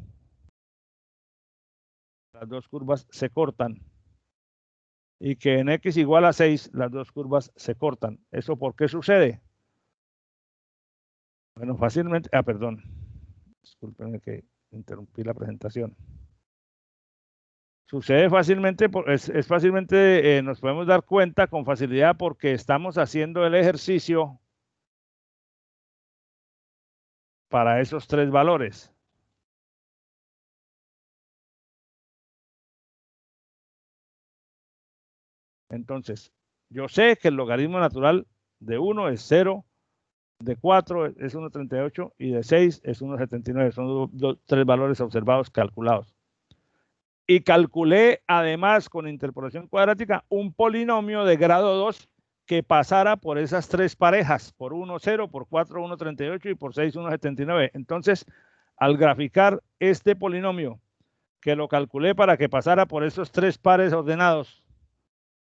las dos curvas se cortan. Y que en x igual a 6, las dos curvas se cortan. ¿Eso por qué sucede? Bueno, fácilmente, perdón, discúlpenme que interrumpí la presentación. Sucede fácilmente, es fácilmente, nos podemos dar cuenta con facilidad porque estamos haciendo el ejercicio para esos tres valores. Entonces, yo sé que el logaritmo natural de 1 es 0, de 4 es 1,38 y de 6 es 1,79. Son tres valores observados calculados. Y calculé además con interpolación cuadrática un polinomio de grado 2 que pasara por esas tres parejas, por 1, 0, por 4, 1,38 y por 6, 1,79. Entonces, al graficar este polinomio, que lo calculé para que pasara por esos tres pares ordenados,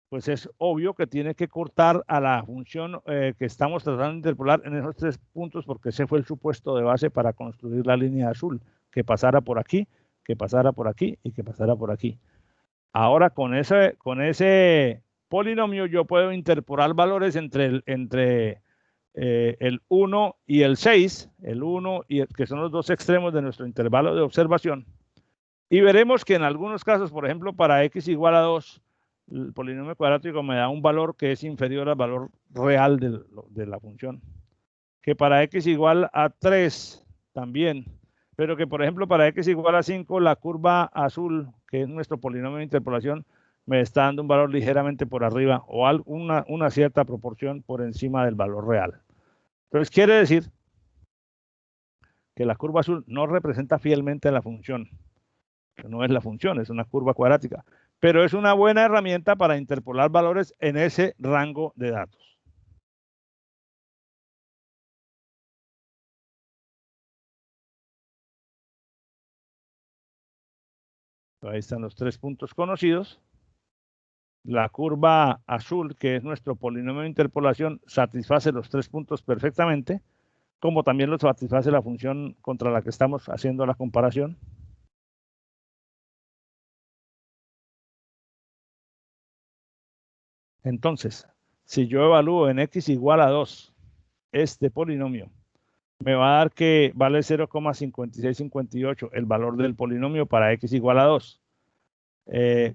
pues es obvio que tiene que cortar a la función que estamos tratando de interpolar en esos tres puntos, porque ese fue el supuesto de base para construir la línea azul, que pasara por aquí, que pasara por aquí y que pasara por aquí. Ahora con ese polinomio yo puedo interpolar valores entre el 1 y el 6, el 1 que son los dos extremos de nuestro intervalo de observación. Y veremos que en algunos casos, por ejemplo, para x igual a 2, el polinomio cuadrático me da un valor que es inferior al valor real de la función. Que para x igual a 3 también, pero que por ejemplo para x igual a 5, la curva azul, que es nuestro polinomio de interpolación, me está dando un valor ligeramente por arriba o una cierta proporción por encima del valor real. Entonces quiere decir que la curva azul no representa fielmente la función. No es la función, es una curva cuadrática, pero es una buena herramienta para interpolar valores en ese rango de datos. Ahí están los tres puntos conocidos. La curva azul, que es nuestro polinomio de interpolación, satisface los tres puntos perfectamente, como también lo satisface la función contra la que estamos haciendo la comparación. Entonces, si yo evalúo en x igual a 2 este polinomio, me va a dar que vale 0,5658 el valor del polinomio para x igual a 2.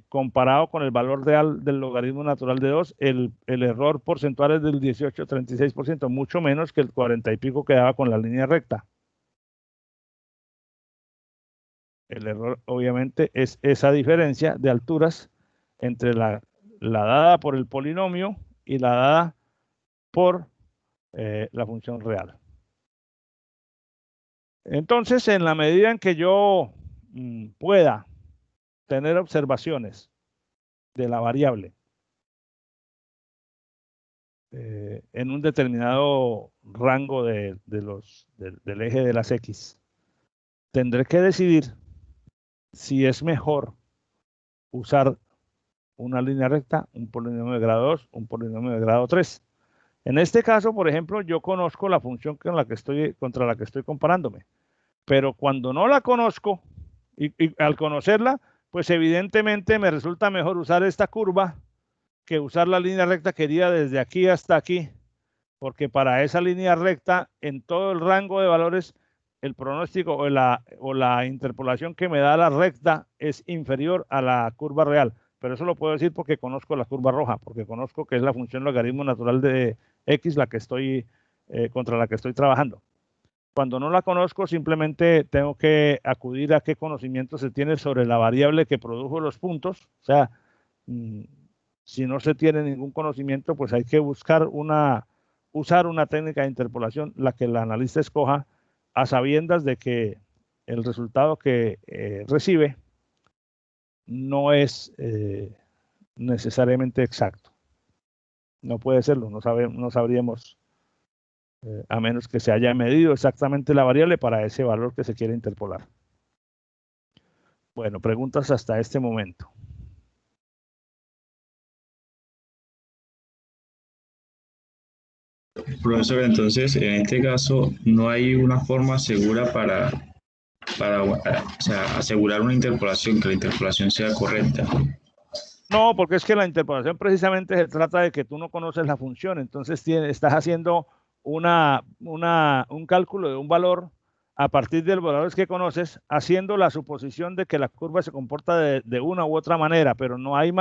Comparado con el valor real del logaritmo natural de 2, el error porcentual es del 18,36%, mucho menos que el 40 y pico que daba con la línea recta. El error, obviamente, es esa diferencia de alturas entre la dada por el polinomio y la dada por la función real. Entonces, en la medida en que yo pueda tener observaciones de la variable en un determinado rango del eje de las X, tendré que decidir si es mejor usar una línea recta, un polinomio de grado 2, un polinomio de grado 3. En este caso, por ejemplo, yo conozco la función contra la que estoy comparándome, pero cuando no la conozco, y al conocerla, pues evidentemente me resulta mejor usar esta curva que usar la línea recta que iría desde aquí hasta aquí, porque para esa línea recta, en todo el rango de valores, el pronóstico o la interpolación que me da la recta es inferior a la curva real. Pero eso lo puedo decir porque conozco la curva roja, porque conozco que es la función logaritmo natural de x la que contra la que estoy trabajando. Cuando no la conozco, simplemente tengo que acudir a qué conocimiento se tiene sobre la variable que produjo los puntos. O sea, si no se tiene ningún conocimiento, pues hay que usar una técnica de interpolación, la que el analista escoja, a sabiendas de que el resultado que recibe no es necesariamente exacto. No puede serlo, no sabríamos, a menos que se haya medido exactamente la variable para ese valor que se quiere interpolar. Bueno, preguntas hasta este momento.
Profesor, entonces, en este caso, no hay una forma segura para o sea, asegurar una interpolación, que la interpolación sea correcta.
No, porque es que la interpolación precisamente se trata de que tú no conoces la función, entonces estás haciendo un cálculo de un valor a partir de los valores que conoces, haciendo la suposición de que la curva se comporta de una u otra manera, pero no hay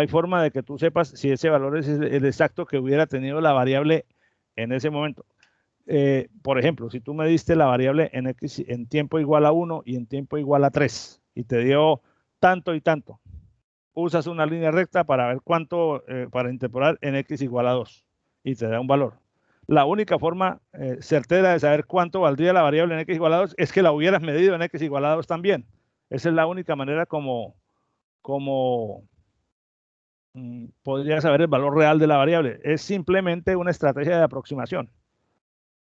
forma de que tú sepas si ese valor es el exacto que hubiera tenido la variable en ese momento. Por ejemplo, si tú me diste la variable en x en tiempo igual a 1 y en tiempo igual a 3 y te dio tanto y tanto, usas una línea recta para ver cuánto, para interpolar en x igual a 2 y te da un valor. La única forma certera de saber cuánto valdría la variable en x igual a 2 es que la hubieras medido en x igual a 2 también. Esa es la única manera como podría saber el valor real de la variable. Es simplemente una estrategia de aproximación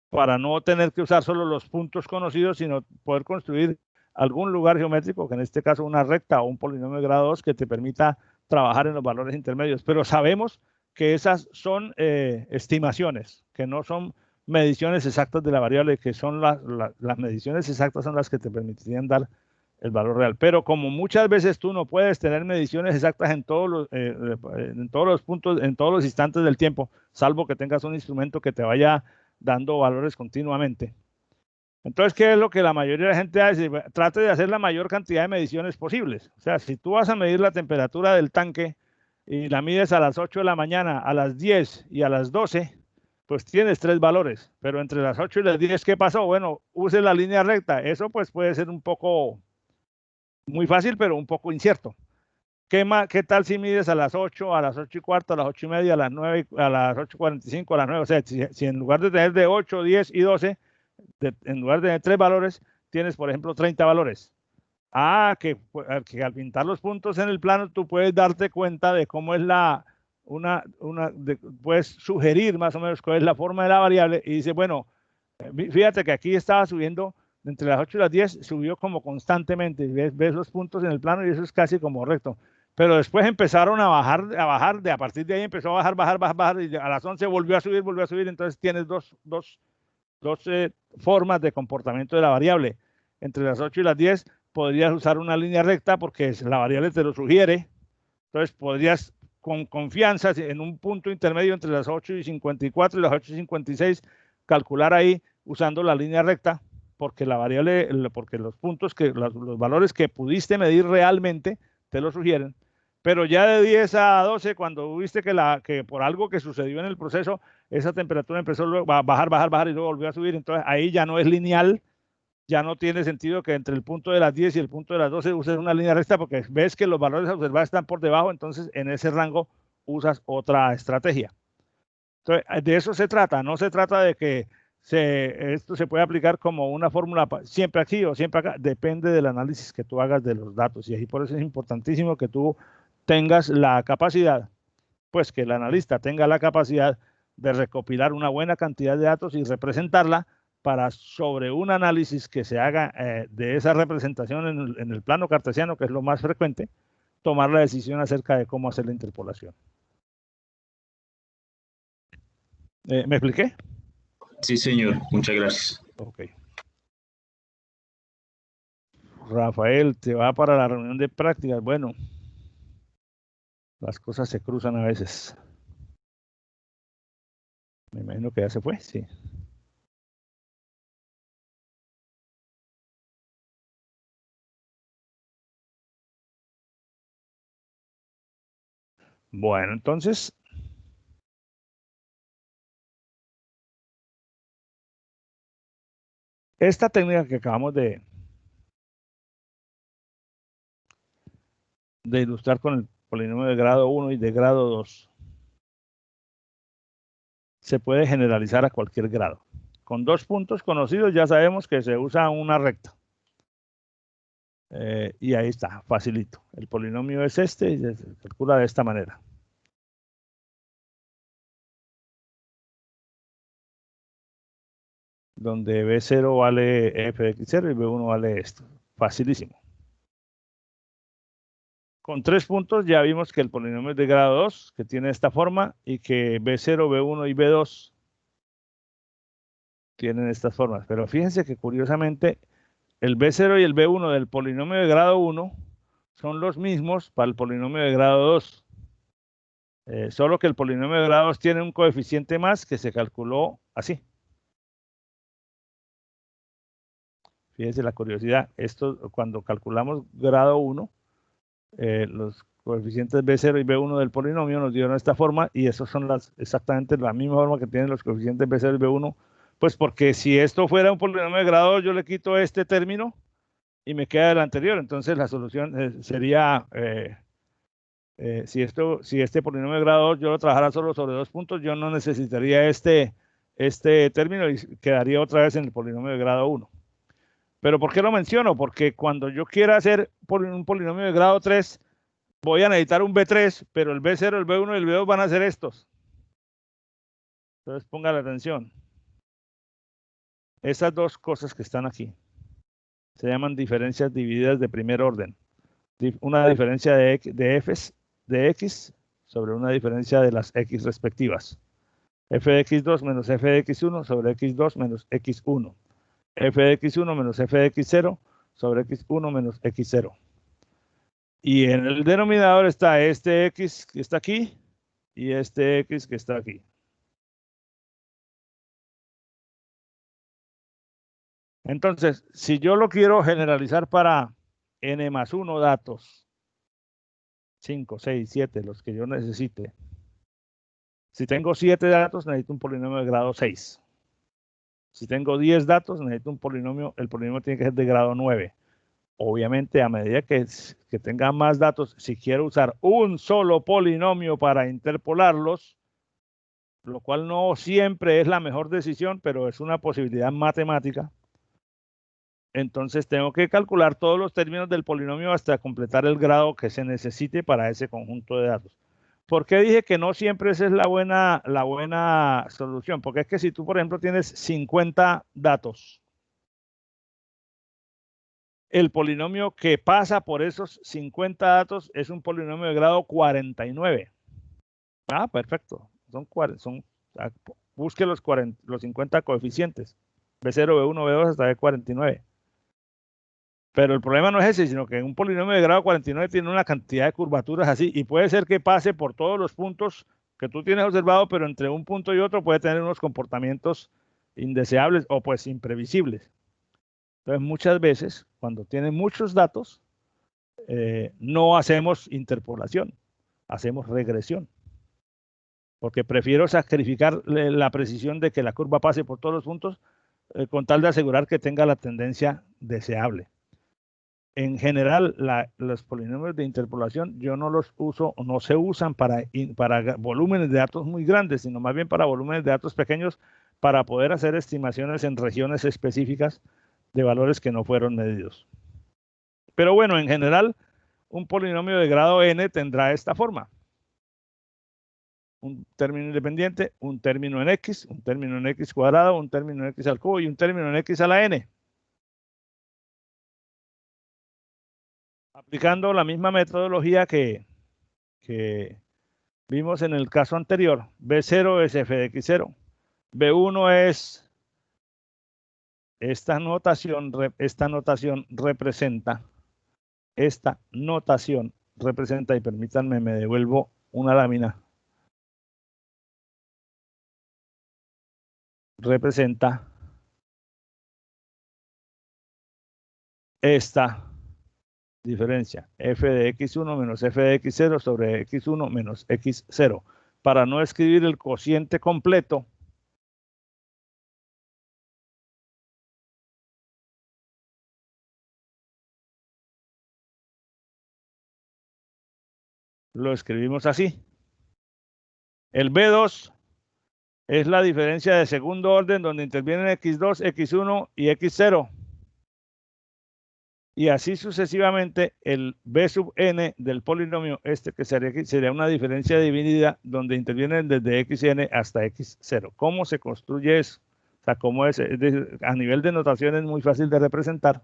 para no tener que usar solo los puntos conocidos, sino poder construir algún lugar geométrico, que en este caso una recta o un polinomio de grado 2 que te permita trabajar en los valores intermedios. Pero sabemos que esas son estimaciones, que no son mediciones exactas de la variable, que son las mediciones exactas son las que te permitirían dar el valor real. Pero como muchas veces tú no puedes tener mediciones exactas en todos los puntos, en todos los instantes del tiempo, salvo que tengas un instrumento que te vaya dando valores continuamente. Entonces, ¿qué es lo que la mayoría de la gente hace? Trate de hacer la mayor cantidad de mediciones posibles. O sea, si tú vas a medir la temperatura del tanque y la mides a las 8 de la mañana, a las 10 y a las 12, pues tienes 3 valores. Pero entre las 8 y las 10, ¿qué pasó? Bueno, use la línea recta. Eso pues puede ser un poco, muy fácil, pero un poco incierto. ¿Qué tal si mides a las 8, a las 8 y cuarto, a las 8 y media, a las 9, a las 8:45, a las 9? O sea, si en lugar de tener de 8, 10 y 12, en lugar de tener 3 valores, tienes, por ejemplo, 30 valores. Que al pintar los puntos en el plano, tú puedes darte cuenta de cómo es puedes sugerir más o menos cuál es la forma de la variable y dice, bueno, fíjate que aquí estaba subiendo entre las 8 y las 10, subió como constantemente. Ves los puntos en el plano y eso es casi como recto. Pero después empezaron a bajar, a partir de ahí empezó a bajar, y a las 11 volvió a subir, entonces tienes dos formas de comportamiento de la variable. Entre las 8 y las 10 podrías usar una línea recta porque la variable te lo sugiere, entonces podrías con confianza en un punto intermedio entre las 8:54 y las 8:56, calcular ahí usando la línea recta, porque la variable, porque los puntos los valores que pudiste medir realmente te lo sugieren. Pero ya de 10 a 12, cuando viste que por algo que sucedió en el proceso, esa temperatura empezó a bajar y luego volvió a subir, entonces ahí ya no es lineal, ya no tiene sentido que entre el punto de las 10 y el punto de las 12 uses una línea recta, porque ves que los valores a observar están por debajo, entonces en ese rango usas otra estrategia. Entonces, de eso se trata, no se trata de que esto se puede aplicar como una fórmula siempre aquí o siempre acá, depende del análisis que tú hagas de los datos, y ahí por eso es importantísimo que tú tengas la capacidad, pues que el analista tenga la capacidad de recopilar una buena cantidad de datos y representarla para sobre un análisis que se haga de esa representación en el plano cartesiano, que es lo más frecuente, tomar la decisión acerca de cómo hacer la interpolación. ¿Me expliqué?
Sí, señor. Muchas gracias.
Ok. Rafael, te va para la reunión de prácticas. Bueno, las cosas se cruzan a veces. Me imagino que ya se fue, sí. Bueno, entonces, esta técnica que acabamos de ilustrar con el polinomio de grado 1 y de grado 2 se puede generalizar a cualquier grado. Con 2 puntos conocidos ya sabemos que se usa una recta. Y ahí está, facilito. El polinomio es este y se calcula de esta manera. Donde B0 vale f de x0 y B1 vale esto. Facilísimo. Con 3 puntos ya vimos que el polinomio es de grado 2, que tiene esta forma, y que B0, B1 y B2 tienen estas formas. Pero fíjense que curiosamente el B0 y el B1 del polinomio de grado 1 son los mismos para el polinomio de grado 2. Solo que el polinomio de grado 2 tiene un coeficiente más que se calculó así. Fíjense la curiosidad. Esto, cuando calculamos grado 1, los coeficientes B0 y B1 del polinomio nos dieron esta forma, y esos son exactamente la misma forma que tienen los coeficientes B0 y B1, pues porque si esto fuera un polinomio de grado 2, yo le quito este término y me queda el anterior. Entonces la solución sería, si este polinomio de grado 2 yo lo trabajara solo sobre 2 puntos, yo no necesitaría este término y quedaría otra vez en el polinomio de grado 1. ¿Pero por qué lo menciono? Porque cuando yo quiera hacer un polinomio de grado 3, voy a necesitar un B3, pero el B0, el B1 y el B2 van a ser estos. Entonces ponga la atención. Esas dos cosas que están aquí se llaman diferencias divididas de primer orden. Una diferencia de f de x sobre una diferencia de las x respectivas. F de x2 menos f de x1 sobre x2 menos x1. F de x1 menos f de x0 sobre x1 menos x0. Y en el denominador está este x que está aquí y este x que está aquí. Entonces, si yo lo quiero generalizar para n más 1 datos, 5, 6, 7, los que yo necesite. Si tengo 7 datos, necesito un polinomio de grado 6. Si tengo 10 datos, necesito un polinomio, el polinomio tiene que ser de grado 9. Obviamente, a medida que tenga más datos, si quiero usar un solo polinomio para interpolarlos, lo cual no siempre es la mejor decisión, pero es una posibilidad matemática, entonces tengo que calcular todos los términos del polinomio hasta completar el grado que se necesite para ese conjunto de datos. ¿Por qué dije que no siempre esa es la buena solución? Porque es que si tú, por ejemplo, tienes 50 datos, el polinomio que pasa por esos 50 datos es un polinomio de grado 49. Ah, perfecto. Busque los 50 coeficientes. B0, B1, B2 hasta B49. Pero el problema no es ese, sino que un polinomio de grado 49 tiene una cantidad de curvaturas así y puede ser que pase por todos los puntos que tú tienes observado, pero entre un punto y otro puede tener unos comportamientos indeseables o pues imprevisibles. Entonces muchas veces cuando tienen muchos datos no hacemos interpolación, hacemos regresión. Porque prefiero sacrificar la precisión de que la curva pase por todos los puntos con tal de asegurar que tenga la tendencia deseable. En general, los polinomios de interpolación yo no los uso, no se usan para volúmenes de datos muy grandes, sino más bien para volúmenes de datos pequeños para poder hacer estimaciones en regiones específicas de valores que no fueron medidos. Pero bueno, en general, un polinomio de grado n tendrá esta forma. Un término independiente, un término en x, un término en x cuadrado, un término en x al cubo y un término en x a la n. Aplicando la misma metodología que vimos en el caso anterior, B0 es f de x0, B1 es esta notación representa, y permítanme, me devuelvo una lámina, representa esta diferencia, f de x1 menos f de x0 sobre x1 menos x0. Para no escribir el cociente completo, lo escribimos así. El B2 es la diferencia de segundo orden donde intervienen x2, x1 y x0. Y así sucesivamente, el b sub n del polinomio este que sería una diferencia dividida donde intervienen desde xn hasta x0. ¿Cómo se construye eso? O sea, ¿cómo es? A nivel de notación es muy fácil de representar,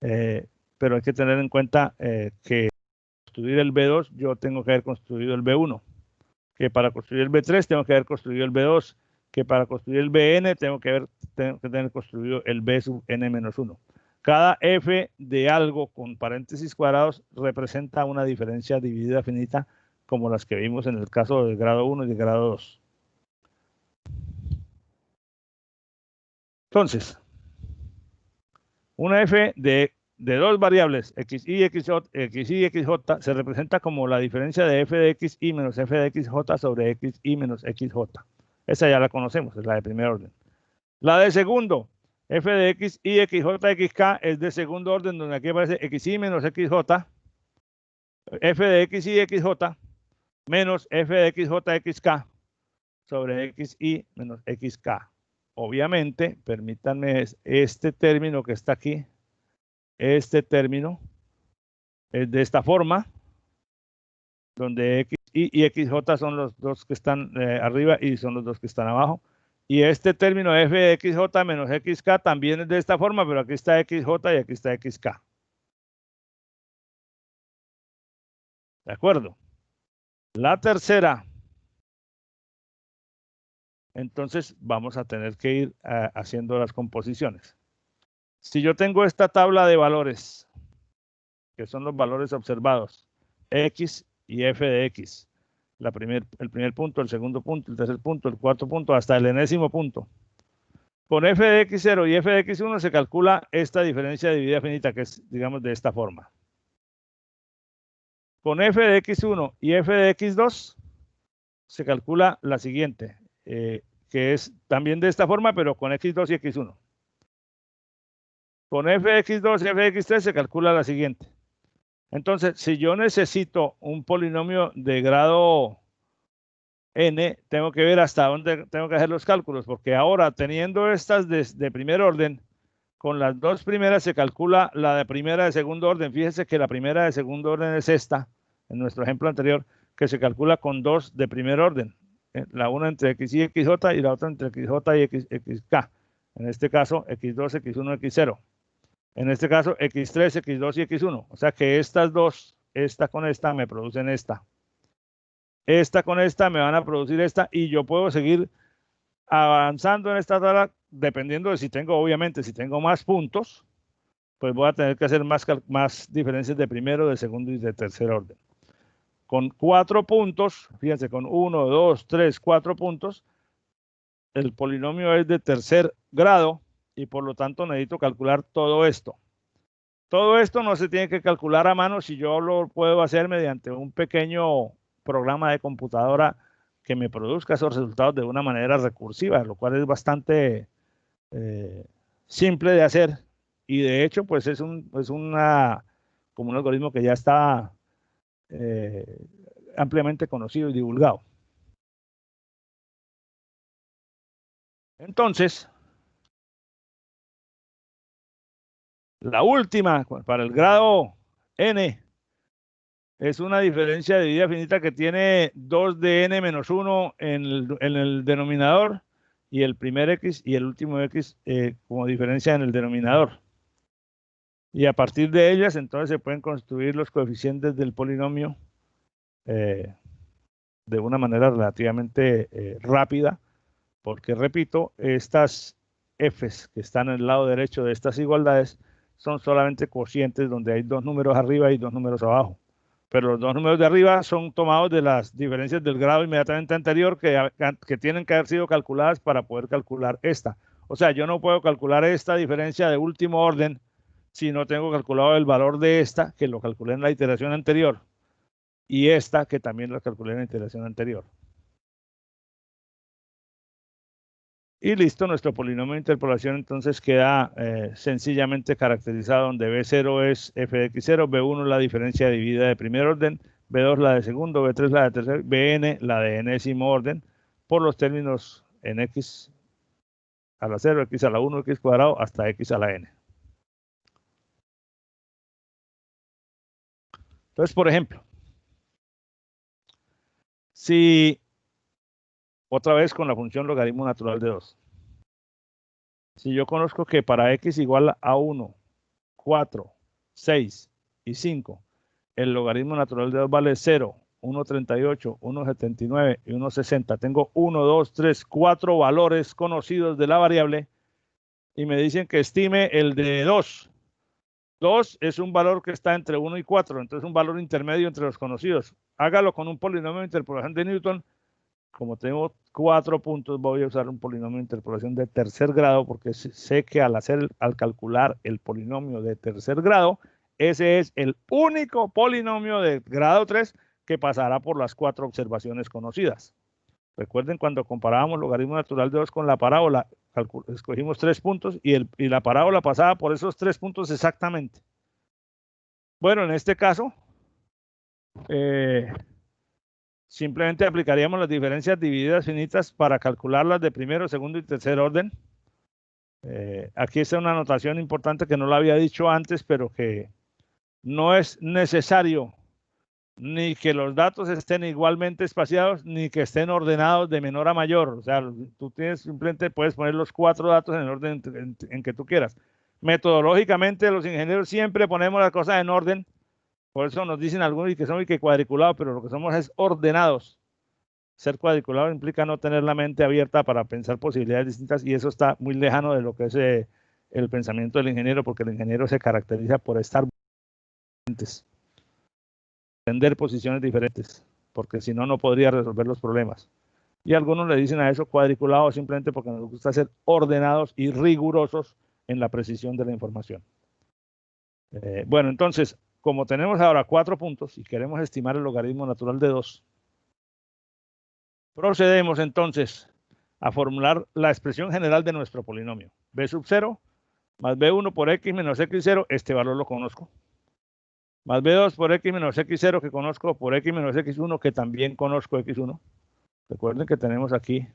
pero hay que tener en cuenta que para construir el B2 yo tengo que haber construido el B1, que para construir el B3 tengo que haber construido el B2, que para construir el Bn tengo que tener construido el B sub n-1. Cada f de algo con paréntesis cuadrados representa una diferencia dividida finita como las que vimos en el caso del grado 1 y del grado 2. Entonces, una f de dos variables, x y xj, se representa como la diferencia de f de xy menos f de xj sobre xy menos xj. Esa ya la conocemos, es la de primer orden. La de segundo, f de x, y, xj, xk es de segundo orden, donde aquí aparece xy menos xj, f de x, y, xj, menos f de xj, xk, sobre xy menos xk. Obviamente, permítanme, este término que está aquí, este término es de esta forma, donde x, y, xj son los dos que están arriba y son los dos que están abajo. Y este término f de xj menos xk también es de esta forma, pero aquí está xj y aquí está xk. ¿De acuerdo? La tercera. Entonces vamos a tener que ir haciendo las composiciones. Si yo tengo esta tabla de valores, que son los valores observados, x y f de x, el primer punto, el segundo punto, el tercer punto, el cuarto punto, hasta el enésimo punto. Con f de x0 y f de x1 se calcula esta diferencia dividida finita, que es, digamos, de esta forma. Con f de x1 y f de x2 se calcula la siguiente, que es también de esta forma, pero con x2 y x1. Con f de x2 y f de x3 se calcula la siguiente. Entonces, si yo necesito un polinomio de grado n, tengo que ver hasta dónde tengo que hacer los cálculos, porque ahora teniendo estas de primer orden, con las dos primeras se calcula la de primera de segundo orden. Fíjense que la primera de segundo orden es esta, en nuestro ejemplo anterior, que se calcula con dos de primer orden. La una entre x y xj y la otra entre xj y xk. En este caso, x2, x1, x0. En este caso, x3, x2 y x1. O sea que estas dos, esta con esta, me producen esta. Esta con esta me van a producir esta y yo puedo seguir avanzando en esta tabla dependiendo de si tengo, obviamente, si tengo más puntos, pues voy a tener que hacer más diferencias de primero, de segundo y de tercer orden. Con 4 puntos, fíjense, con 1, 2, 3, 4 puntos, el polinomio es de tercer grado y por lo tanto necesito calcular todo esto. Todo esto no se tiene que calcular a mano si yo lo puedo hacer mediante un pequeño programa de computadora que me produzca esos resultados de una manera recursiva, lo cual es bastante simple de hacer y de hecho pues es como un algoritmo que ya está ampliamente conocido y divulgado. Entonces, la última para el grado n es una diferencia de dividida finita que tiene 2 de n menos 1 en el denominador y el primer x y el último x como diferencia en el denominador. Y a partir de ellas, entonces se pueden construir los coeficientes del polinomio de una manera relativamente rápida, porque repito, estas f's que están en el lado derecho de estas igualdades son solamente cocientes donde hay 2 números arriba y 2 números abajo. Pero los 2 números de arriba son tomados de las diferencias del grado inmediatamente anterior que tienen que haber sido calculadas para poder calcular esta. O sea, yo no puedo calcular esta diferencia de último orden si no tengo calculado el valor de esta, que lo calculé en la iteración anterior, y esta, que también lo calculé en la iteración anterior. Y listo, nuestro polinomio de interpolación entonces queda sencillamente caracterizado donde B0 es f de x0, B1 la diferencia dividida de primer orden, B2 la de segundo, B3 la de tercer, Bn la de enésimo orden, por los términos en x a la 0, x a la 1, x cuadrado, hasta x a la n. Entonces, por ejemplo, si otra vez con la función logaritmo natural de 2. Si yo conozco que para x igual a 1, 4, 6 y 5, el logaritmo natural de 2 vale 0, 1,38, 1,79 y 1,60. Tengo 1, 2, 3, 4 valores conocidos de la variable y me dicen que estime el de 2. 2 es un valor que está entre 1 y 4, entonces un valor intermedio entre los conocidos. Hágalo con un polinomio de interpolación de Newton. Como tengo 4 puntos, voy a usar un polinomio de interpolación de tercer grado porque sé que al calcular el polinomio de tercer grado, ese es el único polinomio de grado 3 que pasará por las 4 observaciones conocidas. Recuerden cuando comparábamos logaritmo natural de 2 con la parábola, escogimos 3 puntos y la parábola pasaba por esos 3 puntos exactamente. Bueno, en este caso, simplemente aplicaríamos las diferencias divididas finitas para calcularlas de primero, segundo y tercer orden. Aquí está una anotación importante que no la había dicho antes, pero que no es necesario ni que los datos estén igualmente espaciados, ni que estén ordenados de menor a mayor. O sea, tú simplemente puedes poner los 4 datos en el orden en que tú quieras. Metodológicamente, los ingenieros siempre ponemos las cosas en orden. Por eso nos dicen algunos que somos cuadriculados, pero lo que somos es ordenados. Ser cuadriculado implica no tener la mente abierta para pensar posibilidades distintas y eso está muy lejano de lo que es el pensamiento del ingeniero, porque el ingeniero se caracteriza por estar diferentes, entender posiciones diferentes, porque si no, no podría resolver los problemas. Y algunos le dicen a eso cuadriculado simplemente porque nos gusta ser ordenados y rigurosos en la precisión de la información. Bueno, entonces, como tenemos ahora 4 puntos y queremos estimar el logaritmo natural de 2, procedemos entonces a formular la expresión general de nuestro polinomio. B sub 0 más B1 por X menos X0, este valor lo conozco. Más B2 por X menos X0 que conozco, por X menos X1 que también conozco X1. Recuerden que tenemos aquí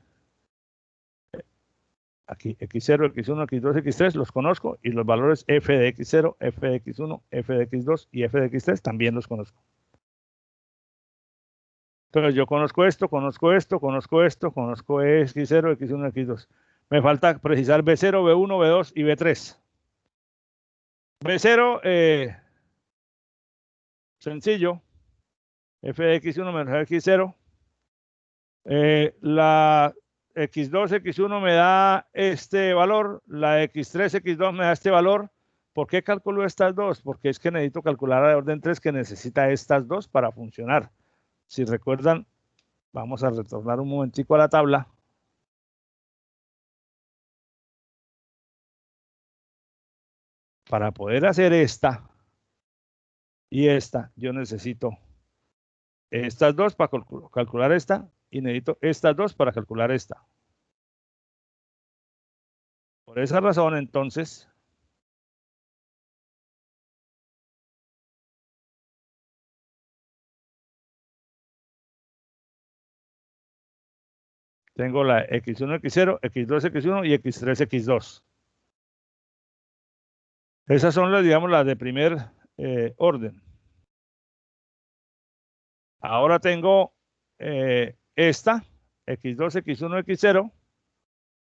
X0, X1, X2, X3 los conozco y los valores f de X0, f de X1, f de X2 y f de X3 también los conozco. Entonces yo conozco esto, conozco esto, conozco esto, conozco X0, X1, X2. Me falta precisar B0, B1, B2 y B3. B0, sencillo. F de X1 menos X0. La X2, X1 me da este valor. La X3, X2 me da este valor. ¿Por qué calculo estas dos? Porque es que necesito calcular a orden 3 que necesita estas dos para funcionar. Si recuerdan, vamos a retornar un momentico a la tabla. Para poder hacer esta y esta, yo necesito estas dos para calcular esta y necesito estas dos para calcular esta. Por esa razón, entonces, tengo la x1, x0, x2, x1 y x3, x2. Esas son las, digamos, las de primer orden. Ahora tengo esta, x2, x1, x0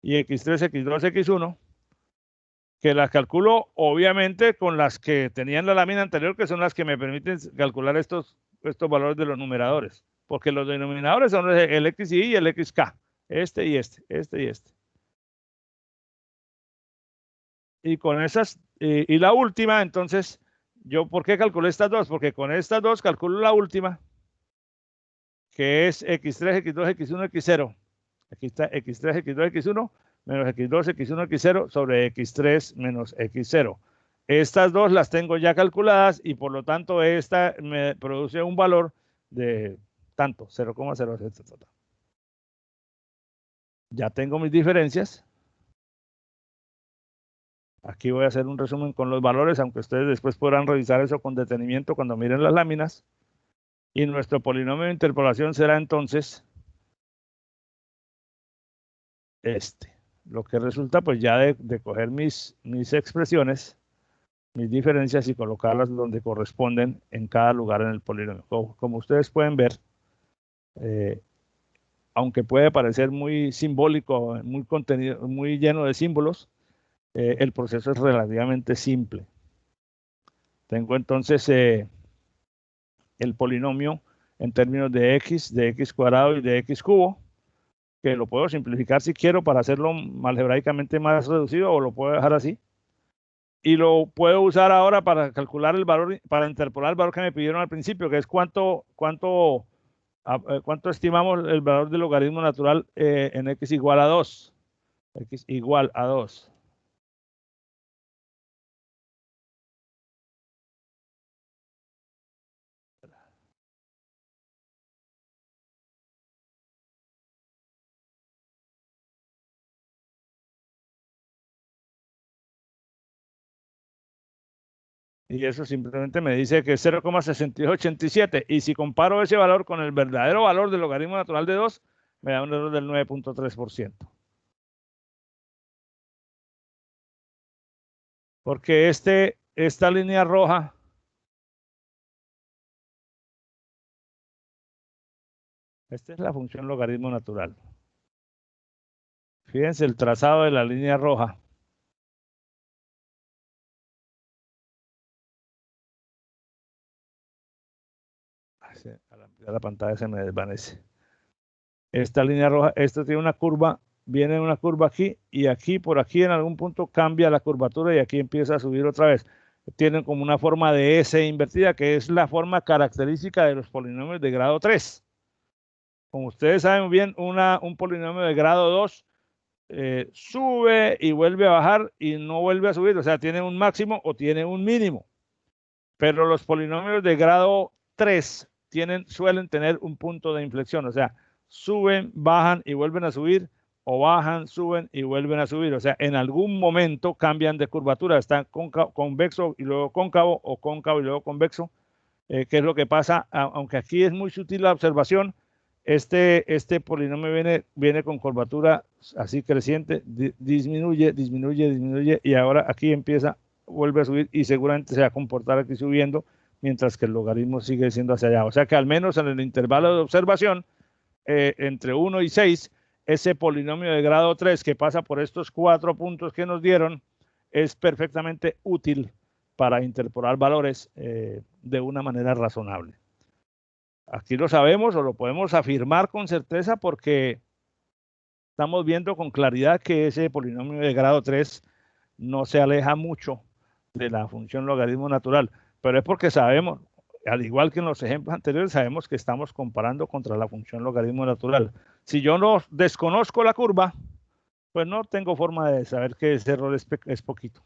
y x3, x2, x1, que las calculo obviamente con las que tenía en la lámina anterior, que son las que me permiten calcular estos valores de los numeradores, porque los denominadores son el xy y el xk, este y este, este y este. Y con esas, y la última, entonces, yo, ¿por qué calculé estas dos? Porque con estas dos calculo la última, que es x3, x2, x1, x0. Aquí está x3, x2, x1, menos x2, x1, x0 sobre x3 menos x0. Estas dos las tengo ya calculadas y por lo tanto esta me produce un valor de tanto, 0,0. Ya tengo mis diferencias. Aquí voy a hacer un resumen con los valores, aunque ustedes después podrán revisar eso con detenimiento cuando miren las láminas. Y nuestro polinomio de interpolación será entonces este. Lo que resulta pues ya de coger mis expresiones, mis diferencias y colocarlas donde corresponden en cada lugar en el polinomio. Como ustedes pueden ver, aunque puede parecer muy simbólico, muy contenido, muy lleno de símbolos, el proceso es relativamente simple. Tengo entonces el polinomio en términos de x cuadrado y de x cubo, que lo puedo simplificar si quiero para hacerlo algebraicamente más reducido o lo puedo dejar así. Y lo puedo usar ahora para calcular el valor, para interpolar el valor que me pidieron al principio, que es cuánto estimamos el valor del logaritmo natural en x igual a 2. X igual a 2. Y eso simplemente me dice que es 0,6287. Y si comparo ese valor con el verdadero valor del logaritmo natural de 2, me da un error del 9.3%. Porque esta línea roja esta es la función logaritmo natural. Fíjense el trazado de la línea roja. Al ampliar la pantalla se me desvanece. Esta línea roja, esto tiene una curva, viene una curva aquí y aquí, por aquí en algún punto cambia la curvatura y aquí empieza a subir otra vez. Tienen como una forma de S invertida, que es la forma característica de los polinomios de grado 3. Como ustedes saben bien, un polinomio de grado 2 sube y vuelve a bajar y no vuelve a subir, o sea, tiene un máximo o tiene un mínimo. Pero los polinomios de grado 3 suelen tener un punto de inflexión, o sea, suben, bajan y vuelven a subir, o bajan, suben y vuelven a subir. O sea, en algún momento cambian de curvatura, están convexo y luego cóncavo, o cóncavo y luego convexo, que es lo que pasa, aunque aquí es muy sutil la observación. Este polinomio viene con curvatura así creciente, disminuye, disminuye, disminuye, y ahora aquí empieza, vuelve a subir y seguramente se va a comportar aquí subiendo, mientras que el logaritmo sigue siendo hacia allá. O sea que al menos en el intervalo de observación, entre 1 y 6, ese polinomio de grado 3 que pasa por estos 4 puntos que nos dieron es perfectamente útil para interpolar valores de una manera razonable. Aquí lo sabemos o lo podemos afirmar con certeza porque estamos viendo con claridad que ese polinomio de grado 3 no se aleja mucho de la función logaritmo natural, pero es porque sabemos, al igual que en los ejemplos anteriores, sabemos que estamos comparando contra la función logaritmo natural. Si yo no desconozco la curva, pues no tengo forma de saber que ese error es poquito.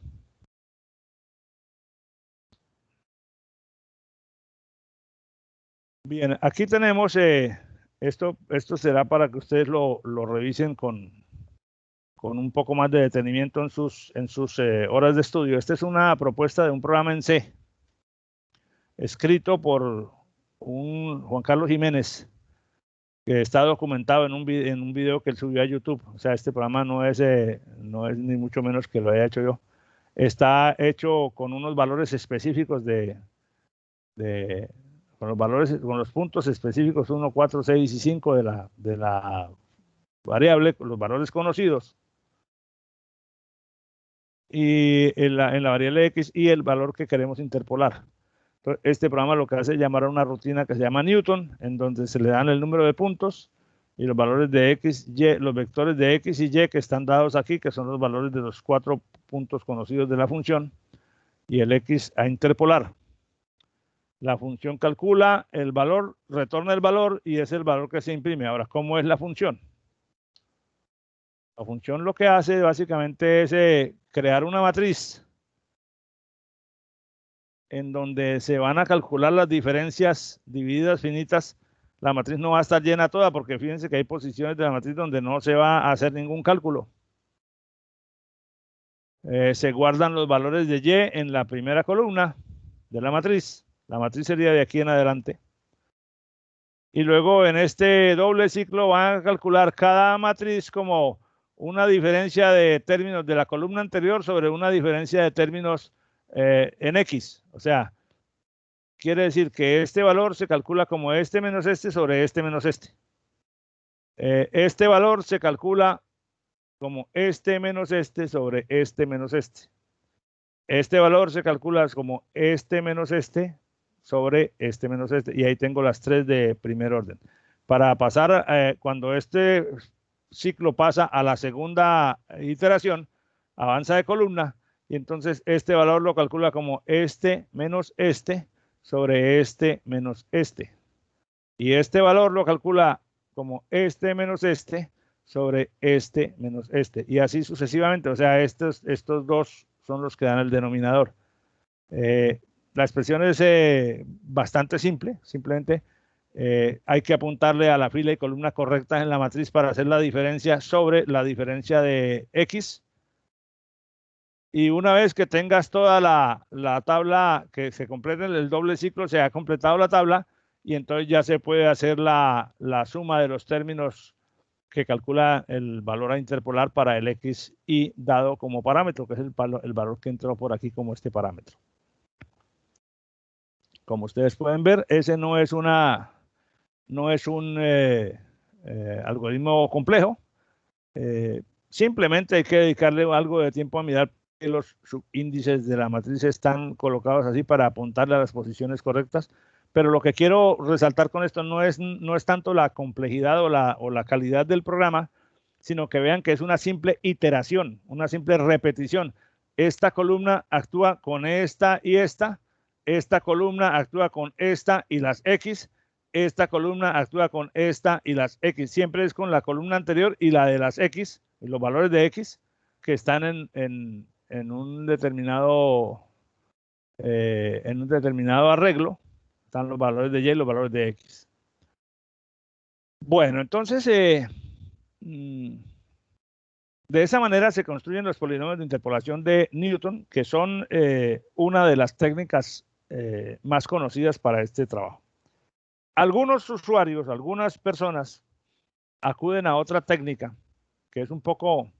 Bien, aquí tenemos, esto será para que ustedes lo revisen con un poco más de detenimiento en sus horas de estudio. Esta es una propuesta de un programa en C, escrito por un Juan Carlos Jiménez, que está documentado en un video que él subió a YouTube. O sea, este programa no es ni mucho menos que lo haya hecho yo. Está hecho con unos valores específicos con los puntos específicos 1, 4, 6 y 5 de la variable, los valores conocidos, y en la variable x y el valor que queremos interpolar. Entonces, este programa lo que hace es llamar a una rutina que se llama Newton, en donde se le dan el número de puntos y los valores de x, y, los vectores de x y y que están dados aquí, que son los valores de los 4 puntos conocidos de la función, y el x a interpolar. La función calcula el valor, retorna el valor y es el valor que se imprime. Ahora, ¿cómo es la función? La función lo que hace básicamente es crear una matriz en donde se van a calcular las diferencias divididas finitas. La matriz no va a estar llena toda porque fíjense que hay posiciones de la matriz donde no se va a hacer ningún cálculo. Se guardan los valores de y en la primera columna de la matriz. La matriz sería de aquí en adelante. Y luego en este doble ciclo van a calcular cada matriz como una diferencia de términos de la columna anterior sobre una diferencia de términos en X. O sea, quiere decir que este valor se calcula como este menos este sobre este menos este. Este valor se calcula como este menos este sobre este menos este. Este valor se calcula como este menos este sobre este menos este. Y ahí tengo las tres de primer orden. Para pasar, cuando este ciclo pasa a la segunda iteración, avanza de columna, y entonces este valor lo calcula como este menos este sobre este menos este. Y este valor lo calcula como este menos este sobre este menos este. Y así sucesivamente. O sea, estos dos son los que dan el denominador. La expresión es bastante simple. Simplemente hay que apuntarle a la fila y columna correctas en la matriz para hacer la diferencia sobre la diferencia de X. Y una vez que tengas toda la tabla, que se complete el doble ciclo, se ha completado la tabla, y entonces ya se puede hacer la suma de los términos que calcula el valor a interpolar para el X y dado como parámetro, que es el valor que entró por aquí como este parámetro. Como ustedes pueden ver, ese no es un algoritmo complejo. Simplemente hay que dedicarle algo de tiempo a mirar que los subíndices de la matriz están colocados así para apuntarle a las posiciones correctas. Pero lo que quiero resaltar con esto no es tanto la complejidad o la calidad del programa, sino que vean que es una simple iteración, una simple repetición. Esta columna actúa con esta y esta columna actúa con esta y las X, esta columna actúa con esta y las X. Siempre es con la columna anterior y la de las X, y los valores de X que están en un determinado arreglo. Están los valores de Y y los valores de X. Bueno, entonces, de esa manera se construyen los polinomios de interpolación de Newton, que son una de las técnicas más conocidas para este trabajo. Algunos usuarios, algunas personas, acuden a otra técnica que es un poco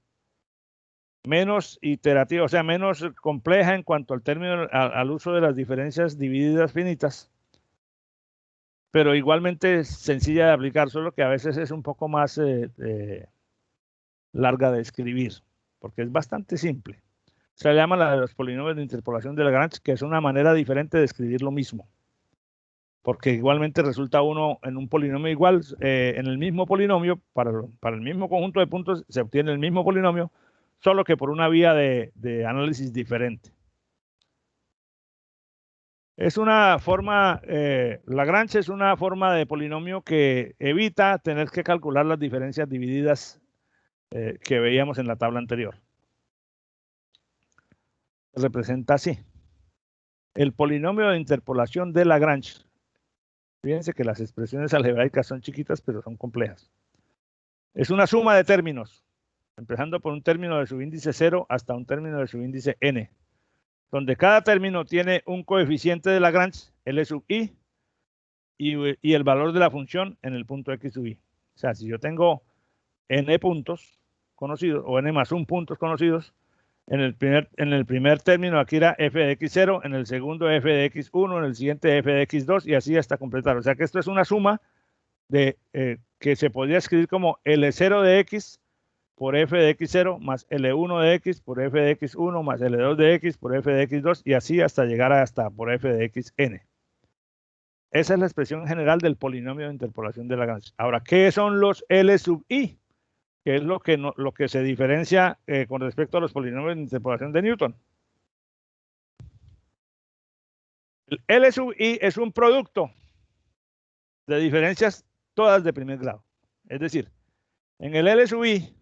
menos iterativa, o sea, menos compleja en cuanto al término, al uso de las diferencias divididas finitas, pero igualmente sencilla de aplicar, solo que a veces es un poco más larga de escribir, porque es bastante simple. Se llama la de los polinomios de interpolación de Lagrange, que es una manera diferente de escribir lo mismo, porque igualmente resulta uno en un polinomio igual, en el mismo polinomio, para el mismo conjunto de puntos se obtiene el mismo polinomio, solo que por una vía de análisis diferente. Es una forma, Lagrange es una forma de polinomio que evita tener que calcular las diferencias divididas que veíamos en la tabla anterior. Se representa así. El polinomio de interpolación de Lagrange. Fíjense que las expresiones algebraicas son chiquitas, pero son complejas. Es una suma de términos, empezando por un término de subíndice 0 hasta un término de subíndice n, donde cada término tiene un coeficiente de Lagrange, L sub i, y el valor de la función en el punto x sub i. O sea, si yo tengo n puntos conocidos, o n más 1 puntos conocidos, en el primer término aquí era f de x0, en el segundo f de x1, en el siguiente f de x2 y así hasta completar. O sea que esto es una suma de, que se podría escribir como L0 de x por f de x0 más L1 de x por f de x1 más L2 de x por f de x2 y así hasta llegar hasta por f de xn. Esa es la expresión general del polinomio de interpolación de Lagrange. Ahora, ¿qué son los L sub i? Que es lo que se diferencia con respecto a los polinomios de interpolación de Newton. El L sub i es un producto de diferencias todas de primer grado. Es decir, en el L sub i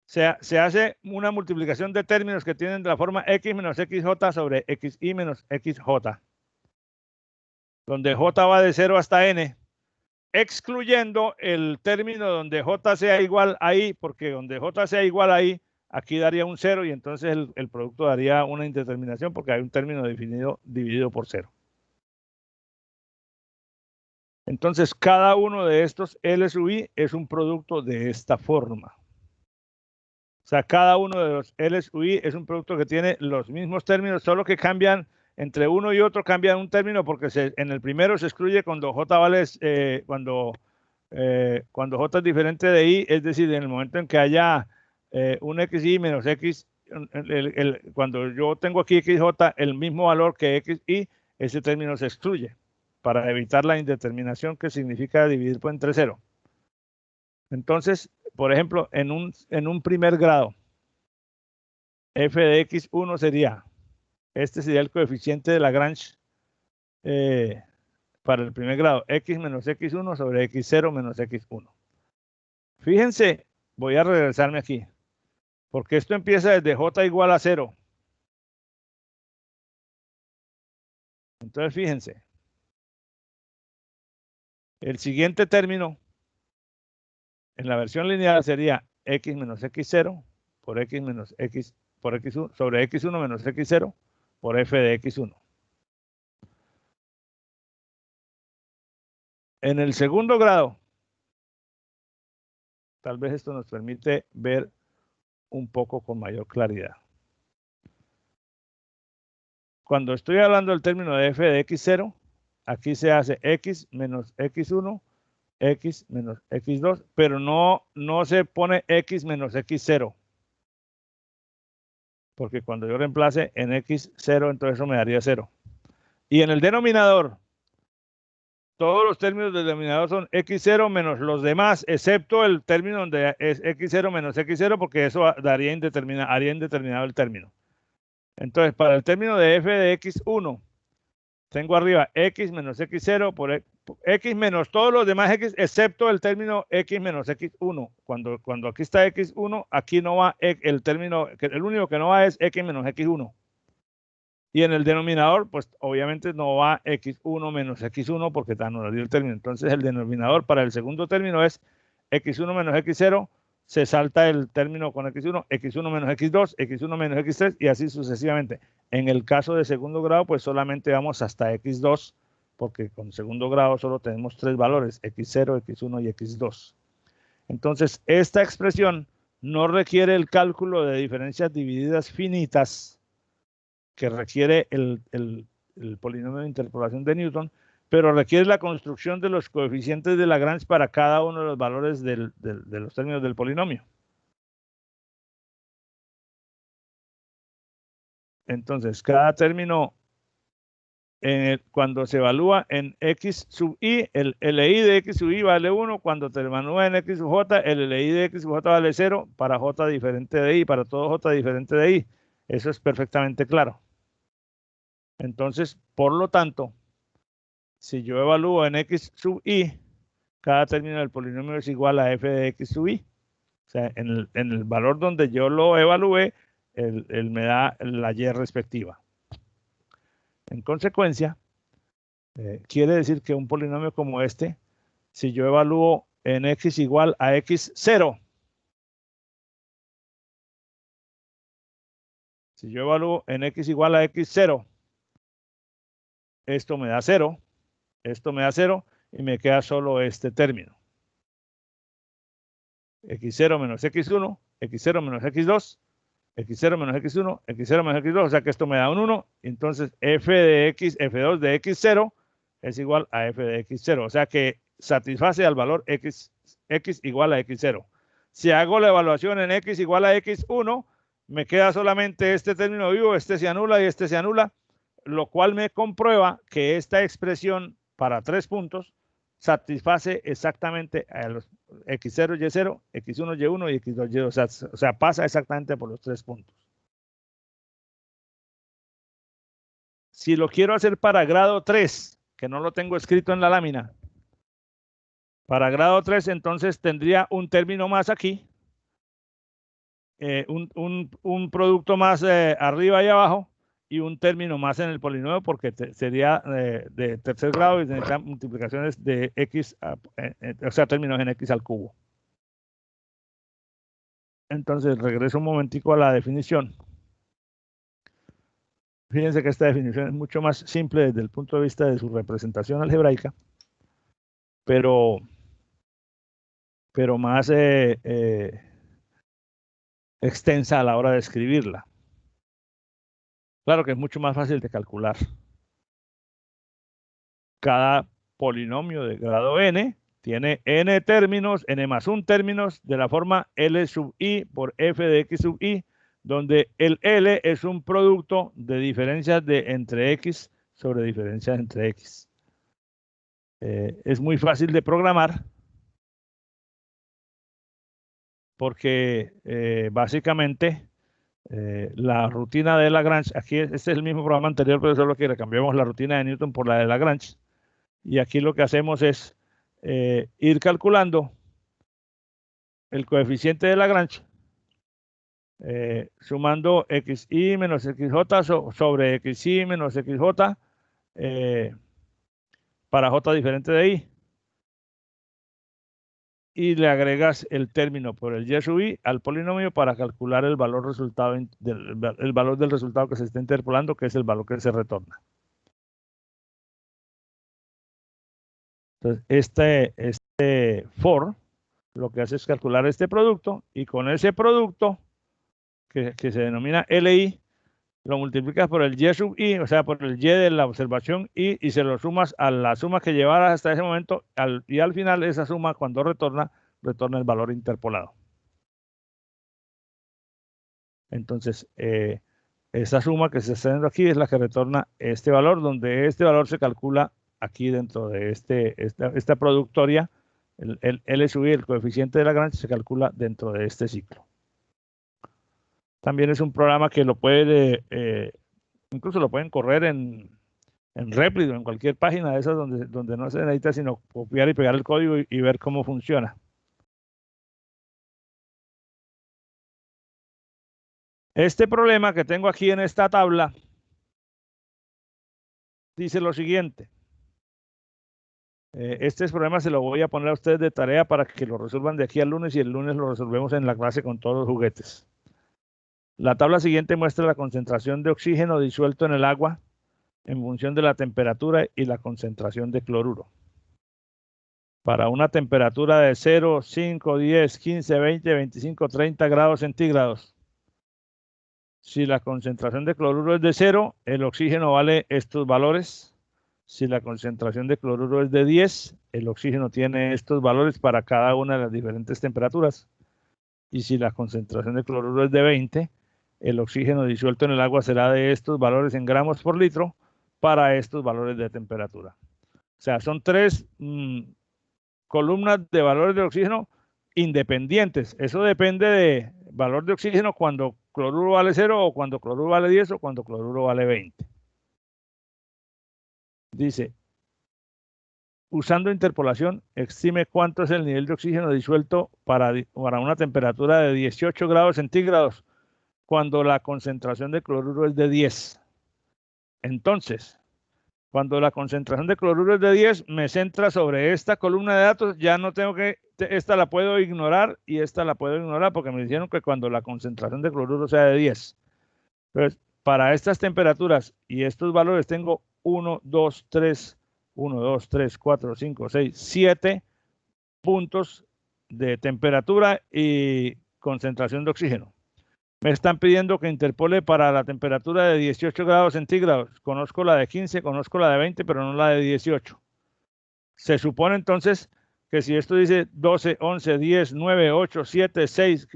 se hace una multiplicación de términos que tienen de la forma x menos xj sobre xi menos xj, donde j va de 0 hasta n, excluyendo el término donde j sea igual a i, porque donde j sea igual a i, aquí daría un 0 y entonces el producto daría una indeterminación porque hay un término definido dividido por 0. Entonces, cada uno de estos L sub i es un producto de esta forma. O sea, cada uno de los L sub i es un producto que tiene los mismos términos, solo que cambian entre uno y otro, cambian un término porque en el primero se excluye cuando j vale, cuando j es diferente de i, es decir, en el momento en que haya un xi menos x, cuando yo tengo aquí xj, el mismo valor que xi, ese término se excluye para evitar la indeterminación que significa dividir por entre 0. Entonces, por ejemplo, en un primer grado, f de x1 sería, este sería el coeficiente de Lagrange para el primer grado, x menos x1 sobre x0 menos x1. Fíjense, voy a regresarme aquí, porque esto empieza desde j igual a 0. Entonces, fíjense, el siguiente término en la versión lineal sería x menos x0 por x menos x por x1 sobre x1 menos x0 por f de x1. En el segundo grado, tal vez esto nos permite ver un poco con mayor claridad. Cuando estoy hablando del término de f de x0, aquí se hace x menos x1, x menos x2, pero no se pone x menos x0. Porque cuando yo reemplace en x0, entonces eso me daría 0. Y en el denominador, todos los términos del denominador son x0 menos los demás, excepto el término donde es x0 menos x0, porque eso haría indeterminado el término. Entonces, para el término de f de x1, tengo arriba x menos x0 por x menos todos los demás x, excepto el término x menos x1. Cuando aquí está x1, aquí no va el término, el único que no va es x menos x1. Y en el denominador, pues obviamente no va x1 menos x1 porque anularía el término. Entonces el denominador para el segundo término es x1 menos x0, se salta el término con x1, x1 menos x2, x1 menos x3 y así sucesivamente. En el caso de segundo grado, pues solamente vamos hasta x2 porque con segundo grado solo tenemos 3 valores, x0, x1 y x2. Entonces esta expresión no requiere el cálculo de diferencias divididas finitas que requiere el polinomio de interpolación de Newton, pero requiere la construcción de los coeficientes de Lagrange para cada uno de los valores de los términos del polinomio. Entonces, cada término, cuando se evalúa en x sub i, el LI de x sub i vale 1, cuando se evalúa en x sub j, el LI de x sub j vale 0 para j diferente de i, para todo j diferente de i. Eso es perfectamente claro. Entonces, por lo tanto, si yo evalúo en x sub i, cada término del polinomio es igual a f de x sub i. O sea, en el valor donde yo lo evalué, él me da la y respectiva. En consecuencia, quiere decir que un polinomio como este, si yo evalúo en x igual a x0, si yo evalúo en x igual a x0, esto me da 0, esto me da 0 y me queda solo este término. x0 menos x1, x0 menos x2, x0 menos x1, x0 menos x2, o sea que esto me da un 1, entonces f de x, f2 de x0 es igual a f de x0, o sea que satisface al valor x igual a x0. Si hago la evaluación en x igual a x1, me queda solamente este término vivo, este se anula y este se anula, lo cual me comprueba que esta expresión para 3 puntos satisface exactamente a los x0, y0, x1, y1 y x2, y2, o sea, pasa exactamente por los 3 puntos. Si lo quiero hacer para grado 3, que no lo tengo escrito en la lámina, para grado 3 entonces tendría un término más aquí, un producto más arriba y abajo, y un término más en el polinomio porque sería de tercer grado y necesita multiplicaciones de x, o sea, términos en x al cubo. Entonces regreso un momentico a la definición. Fíjense que esta definición es mucho más simple desde el punto de vista de su representación algebraica, pero más extensa a la hora de escribirla. Claro que es mucho más fácil de calcular. Cada polinomio de grado n tiene n términos, n más 1 términos de la forma L sub i por f de x sub i, donde el L es un producto de diferencias de entre x sobre diferencias entre x. Es muy fácil de programar porque básicamente la rutina de Lagrange, aquí este es el mismo programa anterior, pero solo que le cambiamos la rutina de Newton por la de Lagrange. Y aquí lo que hacemos es ir calculando el coeficiente de Lagrange, sumando xi menos xj sobre xi menos xj para j diferente de i. Y le agregas el término por el y sub i al polinomio para calcular el valor el valor del resultado que se está interpolando, que es el valor que se retorna. Entonces, este for lo que hace es calcular este producto y con ese producto que se denomina LI, lo multiplicas por el y sub i, o sea, por el y de la observación y se lo sumas a la suma que llevaras hasta ese momento y al final esa suma cuando retorna el valor interpolado. Entonces, esa suma que se está haciendo aquí es la que retorna este valor, donde este valor se calcula aquí dentro de esta productoria, el L sub i, el coeficiente de Lagrange, se calcula dentro de este ciclo. También es un programa que lo puede, incluso lo pueden correr en Replit o en cualquier página de esas donde no se necesita sino copiar y pegar el código y ver cómo funciona. Este problema que tengo aquí en esta tabla dice lo siguiente. Este problema se lo voy a poner a ustedes de tarea para que lo resuelvan de aquí al lunes y el lunes lo resolvemos en la clase con todos los juguetes. La tabla siguiente muestra la concentración de oxígeno disuelto en el agua en función de la temperatura y la concentración de cloruro. Para una temperatura de 0, 5, 10, 15, 20, 25, 30 grados centígrados. Si la concentración de cloruro es de 0, el oxígeno vale estos valores. Si la concentración de cloruro es de 10, el oxígeno tiene estos valores para cada una de las diferentes temperaturas. Y si la concentración de cloruro es de 20, el oxígeno disuelto en el agua será de estos valores en gramos por litro para estos valores de temperatura. O sea, son 3 columnas de valores de oxígeno independientes. Eso depende de valor de oxígeno cuando cloruro vale 0 o cuando cloruro vale 10 o cuando cloruro vale 20. Dice, usando interpolación, estime cuánto es el nivel de oxígeno disuelto para una temperatura de 18 grados centígrados cuando la concentración de cloruro es de 10. Entonces, cuando la concentración de cloruro es de 10, me centra sobre esta columna de datos, ya no tengo que, esta la puedo ignorar y esta la puedo ignorar porque me dijeron que cuando la concentración de cloruro sea de 10. Entonces, para estas temperaturas y estos valores tengo 1, 2, 3, 4, 5, 6, 7 puntos de temperatura y concentración de oxígeno. Me están pidiendo que interpole para la temperatura de 18 grados centígrados. Conozco la de 15, conozco la de 20, pero no la de 18. Se supone entonces que si esto dice 12, 11, 10, 9, 8, 7, 6,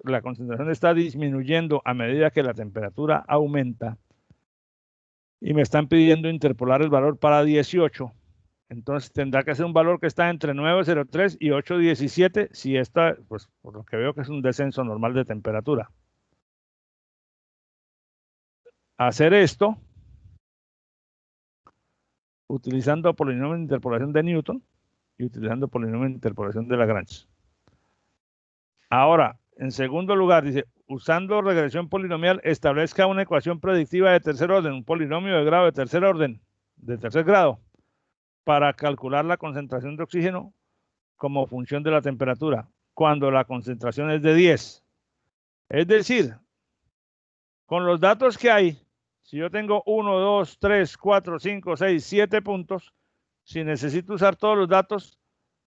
la concentración está disminuyendo a medida que la temperatura aumenta. Y me están pidiendo interpolar el valor para 18. Entonces tendrá que ser un valor que está entre 9,03 y 8,17 si esta, pues por lo que veo que es un descenso normal de temperatura. Hacer esto utilizando polinomio de interpolación de Newton y utilizando polinomio de interpolación de Lagrange. Ahora, en segundo lugar, dice, usando regresión polinomial, establezca una ecuación predictiva de tercer orden, un polinomio de grado de tercer orden, de tercer grado, para calcular la concentración de oxígeno como función de la temperatura, cuando la concentración es de 10. Es decir, con los datos que hay, si yo tengo 1, 2, 3, 4, 5, 6, 7 puntos, si necesito usar todos los datos,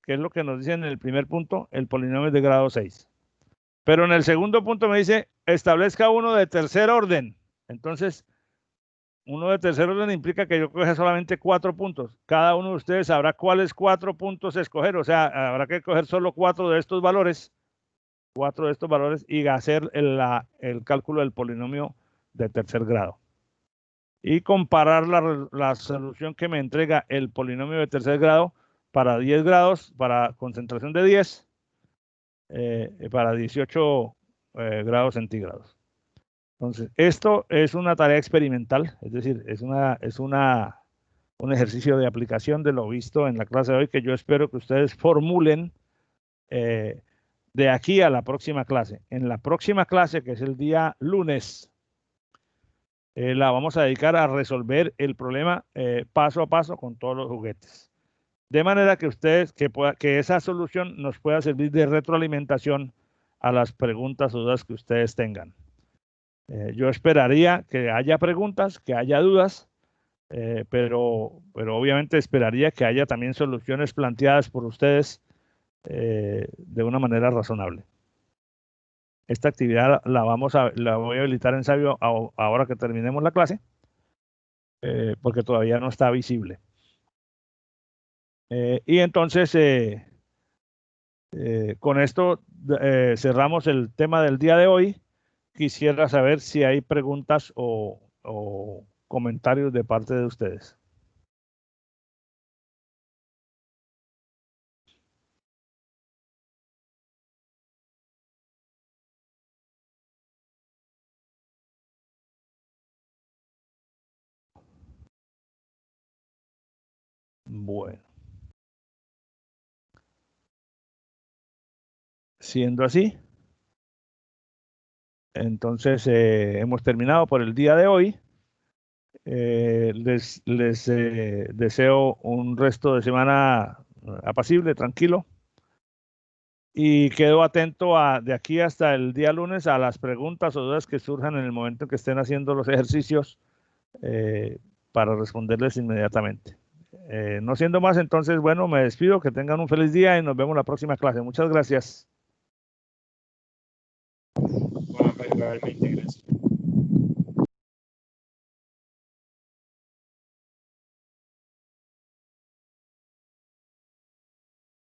que es lo que nos dice en el primer punto, el polinomio es de grado 6. Pero en el segundo punto me dice, establezca uno de tercer orden. Entonces, uno de tercer orden implica que yo coge solamente 4 puntos. Cada uno de ustedes sabrá cuáles 4 puntos escoger. O sea, habrá que coger solo 4 de estos valores, 4 de estos valores y hacer el cálculo del polinomio de tercer grado. Y comparar la solución que me entrega el polinomio de tercer grado para 10 grados, para concentración de 10, para 18 grados centígrados. Entonces, esto es una tarea experimental, es decir, es un ejercicio de aplicación de lo visto en la clase de hoy que yo espero que ustedes formulen de aquí a la próxima clase. En la próxima clase, que es el día lunes, la vamos a dedicar a resolver el problema paso a paso con todos los juguetes. De manera que ustedes, que esa solución nos pueda servir de retroalimentación a las preguntas o dudas que ustedes tengan. Yo esperaría que haya preguntas, que haya dudas, pero obviamente esperaría que haya también soluciones planteadas por ustedes de una manera razonable. Esta actividad la voy a habilitar en Sabio ahora que terminemos la clase, porque todavía no está visible. Y entonces, con esto cerramos el tema del día de hoy. Quisiera saber si hay preguntas o comentarios de parte de ustedes. Bueno. Siendo así, entonces hemos terminado por el día de hoy. Les deseo un resto de semana apacible, tranquilo. Y quedo atento de aquí hasta el día lunes a las preguntas o dudas que surjan en el momento en que estén haciendo los ejercicios para responderles inmediatamente. No siendo más, entonces, bueno, me despido, que tengan un feliz día y nos vemos en la próxima clase. Muchas gracias.
Bueno, igualmente, gracias.